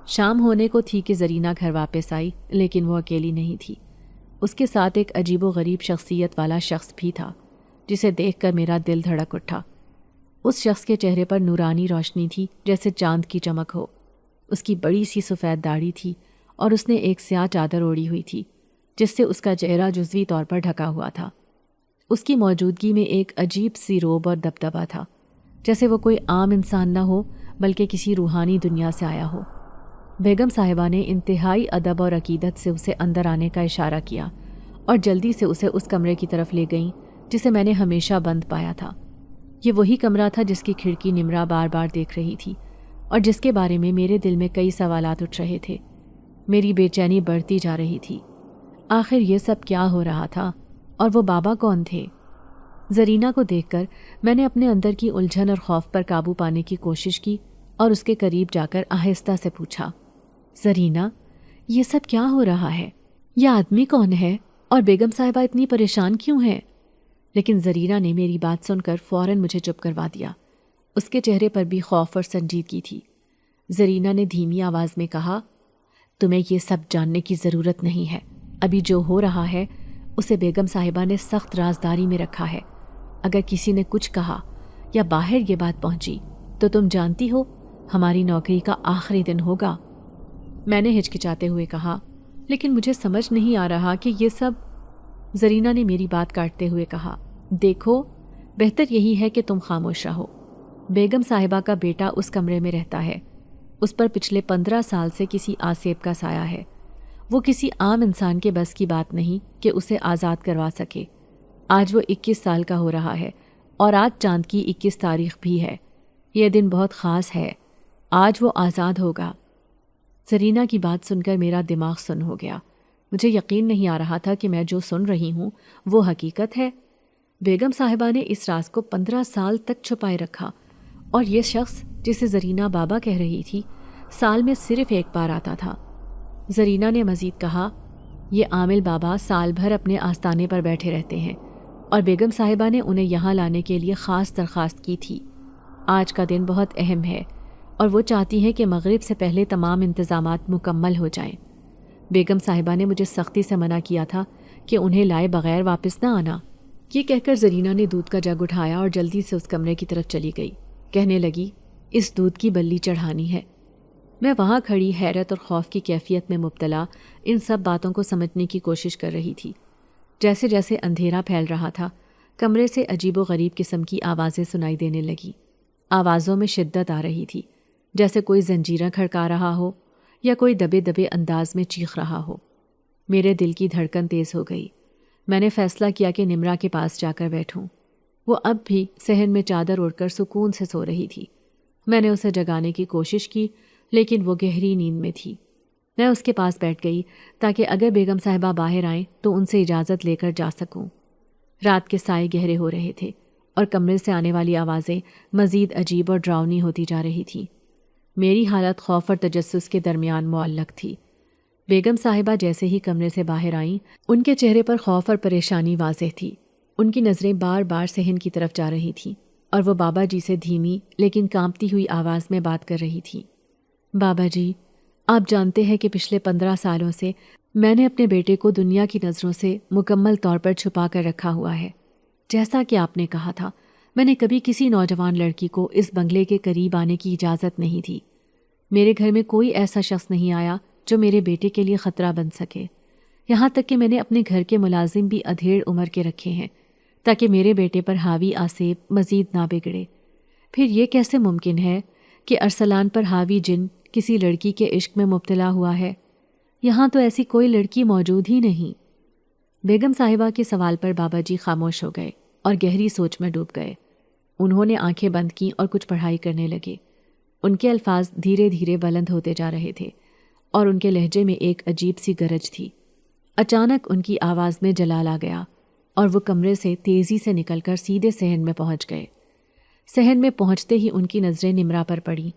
شام ہونے کو تھی کہ زرینہ گھر واپس آئی، لیکن وہ اکیلی نہیں تھی۔ اس کے ساتھ ایک عجیب و غریب شخصیت والا شخص بھی تھا، جسے دیکھ کر میرا دل دھڑک اٹھا۔ اس شخص کے چہرے پر نورانی روشنی تھی، جیسے چاند کی چمک ہو۔ اس کی بڑی سی سفید داڑھی تھی، اور اس نے ایک سیاہ چادر اوڑھی ہوئی تھی، جس سے اس کا چہرہ جزوی طور پر ڈھکا ہوا تھا۔ اس کی موجودگی میں ایک عجیب سی روب اور دبدبہ تھا، جیسے وہ کوئی عام انسان نہ ہو بلکہ کسی روحانی دنیا سے آیا ہو۔ بیگم صاحبہ نے انتہائی ادب اور عقیدت سے اسے اندر آنے کا اشارہ کیا، اور جلدی سے اسے اس کمرے کی طرف لے گئیں جسے میں نے ہمیشہ بند پایا تھا۔ یہ وہی کمرہ تھا جس کی کھڑکی نمرا بار بار دیکھ رہی تھی، اور جس کے بارے میں میرے دل میں کئی سوالات اٹھ رہے تھے۔ میری بے چینی بڑھتی جا رہی تھی۔ آخر یہ سب کیا ہو رہا تھا، اور وہ بابا کون تھے؟ زرینہ کو دیکھ کر میں نے اپنے اندر کی الجھن اور خوف پر قابو پانے کی کوشش کی، اور اس کے قریب جا کر آہستہ سے پوچھا، زرینہ، یہ سب کیا ہو رہا ہے؟ یہ آدمی کون ہے، اور بیگم صاحبہ اتنی پریشان کیوں ہیں؟ لیکن زرینہ نے میری بات سن کر فوراً مجھے چپ کروا دیا۔ اس کے چہرے پر بھی خوف اور سنجیدگی تھی۔ زرینہ نے دھیمی آواز میں کہا، تمہیں یہ سب جاننے کی ضرورت نہیں ہے۔ ابھی جو ہو رہا ہے اسے بیگم صاحبہ نے سخت رازداری میں رکھا ہے۔ اگر کسی نے کچھ کہا یا باہر یہ بات پہنچی تو تم جانتی ہو ہماری نوکری کا آخری دن ہوگا۔ میں نے ہچکچاتے ہوئے کہا، لیکن مجھے سمجھ نہیں آ رہا کہ یہ سب۔ زرینہ نے میری بات کاٹتے ہوئے کہا، دیکھو، بہتر یہی ہے کہ تم خاموش رہو۔ بیگم صاحبہ کا بیٹا اس کمرے میں رہتا ہے۔ اس پر پچھلے 15 سال سے کسی آسیب کا سایہ ہے۔ وہ کسی عام انسان کے بس کی بات نہیں کہ اسے آزاد کروا سکے۔ آج وہ 21 سال کا ہو رہا ہے، اور آج چاند کی 21 تاریخ بھی ہے۔ یہ دن بہت خاص ہے، آج وہ آزاد ہوگا۔ زرینہ کی بات سن کر میرا دماغ سن ہو گیا۔ مجھے یقین نہیں آ رہا تھا کہ میں جو سن رہی ہوں وہ حقیقت ہے۔ بیگم صاحبہ نے اس راز کو 15 سال تک چھپائے رکھا، اور یہ شخص جسے زرینہ بابا کہہ رہی تھی سال میں صرف ایک بار آتا تھا۔ زرینہ نے مزید کہا، یہ عامل بابا سال بھر اپنے آستانے پر بیٹھے رہتے ہیں، اور بیگم صاحبہ نے انہیں یہاں لانے کے لیے خاص درخواست کی تھی۔ آج کا دن بہت اہم ہے، اور وہ چاہتی ہیں کہ مغرب سے پہلے تمام انتظامات مکمل ہو جائیں۔ بیگم صاحبہ نے مجھے سختی سے منع کیا تھا کہ انہیں لائے بغیر واپس نہ آنا۔ یہ کہہ کر زرینہ نے دودھ کا جگ اٹھایا اور جلدی سے اس کمرے کی طرف چلی گئی۔ کہنے لگی، اس دودھ کی بلی چڑھانی ہے۔ میں وہاں کھڑی حیرت اور خوف کی کیفیت میں مبتلا ان سب باتوں کو سمجھنے کی کوشش کر رہی تھی۔ جیسے جیسے اندھیرا پھیل رہا تھا، کمرے سے عجیب و غریب قسم کی آوازیں سنائی دینے لگی۔ آوازوں میں شدت آ رہی تھی، جیسے کوئی زنجیریں کھڑکا رہا ہو یا کوئی دبے دبے انداز میں چیخ رہا ہو۔ میرے دل کی دھڑکن تیز ہو گئی۔ میں نے فیصلہ کیا کہ نمرا کے پاس جا کر بیٹھوں۔ وہ اب بھی صحن میں چادر اوڑھ کر سکون سے سو رہی تھی۔ میں نے اسے جگانے کی کوشش کی، لیکن وہ گہری نیند میں تھی۔ میں اس کے پاس بیٹھ گئی تاکہ اگر بیگم صاحبہ باہر آئیں تو ان سے اجازت لے کر جا سکوں۔ رات کے سائے گہرے ہو رہے تھے، اور کمرے سے آنے والی آوازیں مزید عجیب اور ڈراؤنی ہوتی جا رہی تھیں۔ میری حالت خوف اور تجسس کے درمیان معلق تھی۔ بیگم صاحبہ جیسے ہی کمرے سے باہر آئیں، ان کے چہرے پر خوف اور پریشانی واضح تھی۔ ان کی نظریں بار بار صحن کی طرف جا رہی تھیں، اور وہ بابا جی سے دھیمی لیکن کانپتی ہوئی آواز میں بات کر رہی تھی۔ بابا جی، آپ جانتے ہیں کہ پچھلے 15 سالوں سے میں نے اپنے بیٹے کو دنیا کی نظروں سے مکمل طور پر چھپا کر رکھا ہوا ہے۔ جیسا کہ آپ نے کہا تھا، میں نے کبھی کسی نوجوان لڑکی کو اس بنگلے کے قریب آنے کی اجازت نہیں دی۔ میرے گھر میں کوئی ایسا شخص نہیں آیا جو میرے بیٹے کے لیے خطرہ بن سکے۔ یہاں تک کہ میں نے اپنے گھر کے ملازم بھی ادھیڑ عمر کے رکھے ہیں تاکہ میرے بیٹے پر حاوی آسیب مزید نہ بگڑے۔ پھر یہ کیسے ممکن ہے کہ ارسلان پر حاوی جن کسی لڑکی کے عشق میں مبتلا ہوا ہے؟ یہاں تو ایسی کوئی لڑکی موجود ہی نہیں۔ بیگم صاحبہ کے سوال پر بابا جی خاموش ہو گئے اور گہری سوچ میں ڈوب گئے۔ انہوں نے آنکھیں بند کیں اور کچھ پڑھائی کرنے لگے۔ ان کے الفاظ دھیرے دھیرے بلند ہوتے جا رہے تھے اور ان کے لہجے میں ایک عجیب سی گرج تھی۔ اچانک ان کی آواز میں جلال آ گیا اور وہ کمرے سے تیزی سے نکل کر سیدھے صحن میں پہنچ گئے۔ صحن میں پہنچتے ہی ان کی نظریں نمرا پر پڑیں،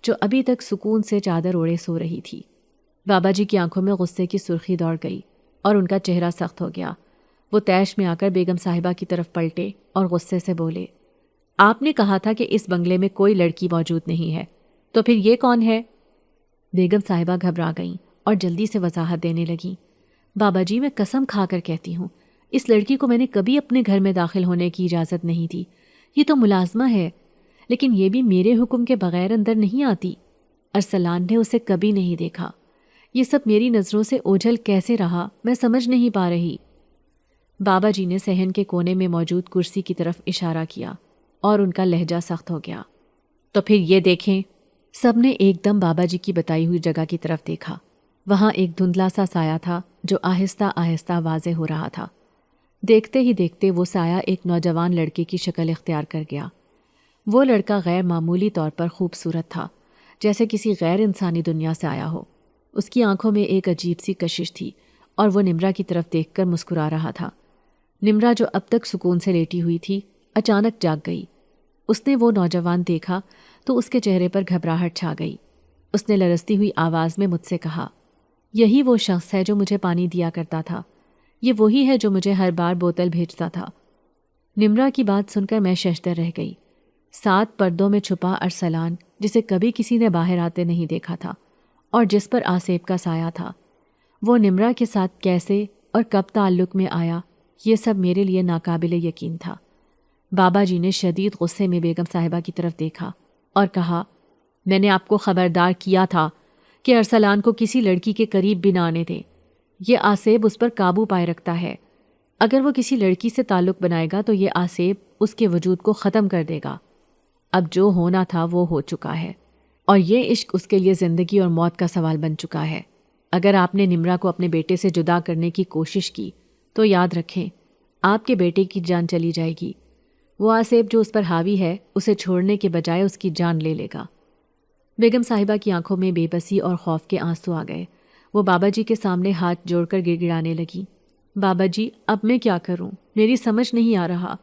جو ابھی تک سکون سے چادر اوڑے سو رہی تھی۔ بابا جی کی آنکھوں میں غصے کی سرخی دوڑ گئی اور ان کا چہرہ سخت ہو گیا۔ وہ طیش میں آ کر بیگم صاحبہ کی طرف پلٹے اور غصے سے بولے، آپ نے کہا تھا کہ اس بنگلے میں کوئی لڑکی موجود نہیں ہے، تو پھر یہ کون ہے؟ بیگم صاحبہ گھبرا گئیں اور جلدی سے وضاحت دینے لگیں۔ بابا جی، میں قسم کھا کر کہتی ہوں، اس لڑکی کو میں نے کبھی اپنے گھر میں داخل ہونے کی اجازت نہیں دی۔ یہ تو ملازمہ ہے، لیکن یہ بھی میرے حکم کے بغیر اندر نہیں آتی۔ ارسلان نے اسے کبھی نہیں دیکھا۔ یہ سب میری نظروں سے اوجھل کیسے رہا، میں سمجھ نہیں پا رہی۔ بابا جی نے صحن کے کونے میں موجود کرسی کی طرف اشارہ کیا اور ان کا لہجہ سخت ہو گیا۔ تو پھر یہ دیکھیں۔ سب نے ایک دم بابا جی کی بتائی ہوئی جگہ کی طرف دیکھا۔ وہاں ایک دھندلا سا سایہ تھا جو آہستہ آہستہ واضح ہو رہا تھا۔ دیکھتے ہی دیکھتے وہ سایہ ایک نوجوان لڑکے کی شکل اختیار کر گیا۔ وہ لڑکا غیر معمولی طور پر خوبصورت تھا، جیسے کسی غیر انسانی دنیا سے آیا ہو۔ اس کی آنکھوں میں ایک عجیب سی کشش تھی اور وہ نمرا کی طرف دیکھ کر مسکرا رہا تھا۔ نمرا جو اب تک سکون سے لیٹی ہوئی تھی، اچانک جاگ گئی۔ اس نے وہ نوجوان دیکھا تو اس کے چہرے پر گھبراہٹ چھا گئی۔ اس نے لرزتی ہوئی آواز میں مجھ سے کہا، یہی وہ شخص ہے جو مجھے پانی دیا کرتا تھا، یہ وہی ہے جو مجھے ہر بار بوتل بھیجتا تھا۔ نمرا کی بات سن کر میں ششدر رہ گئی۔ 7 پردوں میں چھپا ارسلان، جسے کبھی کسی نے باہر آتے نہیں دیکھا تھا اور جس پر آصیب کا سایہ تھا، وہ نمرا کے ساتھ کیسے اور کب تعلق میں آیا، یہ سب میرے لیے ناقابل یقین تھا۔ بابا جی نے شدید غصے میں بیگم صاحبہ کی طرف دیکھا اور کہا، میں نے آپ کو خبردار کیا تھا کہ ارسلان کو کسی لڑکی کے قریب بھی نہ آنے دیں۔ یہ آصیب اس پر قابو پائے رکھتا ہے۔ اگر وہ کسی لڑکی سے تعلق بنائے گا تو یہ آصیب اس کے وجود کو ختم کر دے گا۔ اب جو ہونا تھا وہ ہو چکا ہے اور یہ عشق اس کے لیے زندگی اور موت کا سوال بن چکا ہے۔ اگر آپ نے نمرا کو اپنے بیٹے سے جدا کرنے کی کوشش کی تو یاد رکھیں، آپ کے بیٹے کی جان چلی جائے گی۔ وہ آصیب جو اس پر حاوی ہے، اسے چھوڑنے کے بجائے اس کی جان لے لے گا۔ بیگم صاحبہ کی آنکھوں میں بے بسی اور خوف کے آنسو آ گئے۔ وہ بابا جی کے سامنے ہاتھ جوڑ کر گڑ گڑانے لگی، بابا جی، اب میں کیا کروں؟ میری سمجھ نہیں آ رہا۔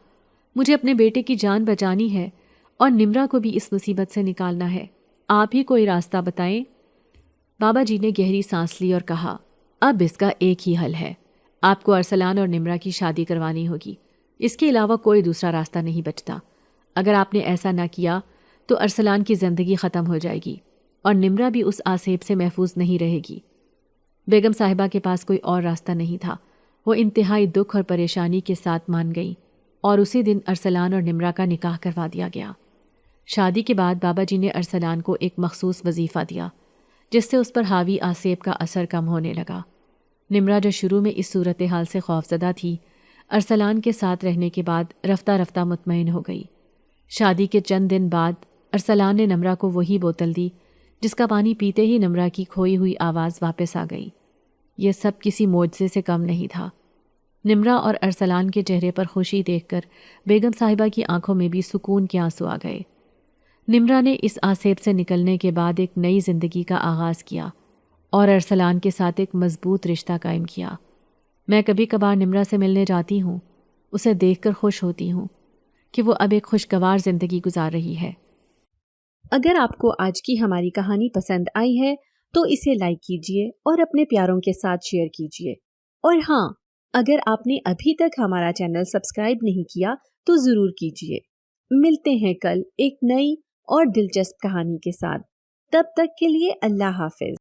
مجھے اپنے بیٹے کی جان بچانی ہے اور نمرا کو بھی اس مصیبت سے نکالنا ہے۔ آپ ہی کوئی راستہ بتائیں۔ بابا جی نے گہری سانس لی اور کہا، اب اس کا ایک ہی حل ہے۔ آپ کو ارسلان اور نمرا کی شادی کروانی ہوگی۔ اس کے علاوہ کوئی دوسرا راستہ نہیں بچتا۔ اگر آپ نے ایسا نہ کیا تو ارسلان کی زندگی ختم ہو جائے گی اور نمرا بھی اس آصیب سے محفوظ نہیں رہے گی۔ بیگم صاحبہ کے پاس کوئی اور راستہ نہیں تھا۔ وہ انتہائی دکھ اور پریشانی کے ساتھ مان گئی اور اسی دن ارسلان اور نمرا کا نکاح کروا دیا گیا۔ شادی کے بعد بابا جی نے ارسلان کو ایک مخصوص وظیفہ دیا، جس سے اس پر حاوی آصیب کا اثر کم ہونے لگا۔ نمرا جو شروع میں اس صورتحال سے خوفزدہ تھی، ارسلان کے ساتھ رہنے کے بعد رفتہ رفتہ مطمئن ہو گئی۔ شادی کے چند دن بعد ارسلان نے نمرا کو وہی بوتل دی جس کا پانی پیتے ہی نمرا کی کھوئی ہوئی آواز واپس آ گئی۔ یہ سب کسی معجزے سے کم نہیں تھا۔ نمرا اور ارسلان کے چہرے پر خوشی دیکھ کر بیگم صاحبہ کی آنکھوں میں بھی سکون کے آنسو آ گئے۔ نمرا نے اس آصیب سے نکلنے کے بعد ایک نئی زندگی کا آغاز کیا اور ارسلان کے ساتھ ایک مضبوط رشتہ قائم کیا۔ میں کبھی کبھار نمرا سے ملنے جاتی ہوں، اسے دیکھ کر خوش ہوتی ہوں کہ وہ اب ایک خوشگوار زندگی گزار رہی ہے۔ اگر آپ کو آج کی ہماری کہانی پسند آئی ہے تو اسے لائک کیجیے اور اپنے پیاروں کے ساتھ شیئر کیجیے، اور ہاں، اگر آپ نے ابھی تک ہمارا چینل سبسکرائب نہیں کیا تو ضرور کیجیے۔ ملتے ہیں کل ایک نئی اور دلچسپ کہانی کے ساتھ۔ تب تک کے لیے اللہ حافظ۔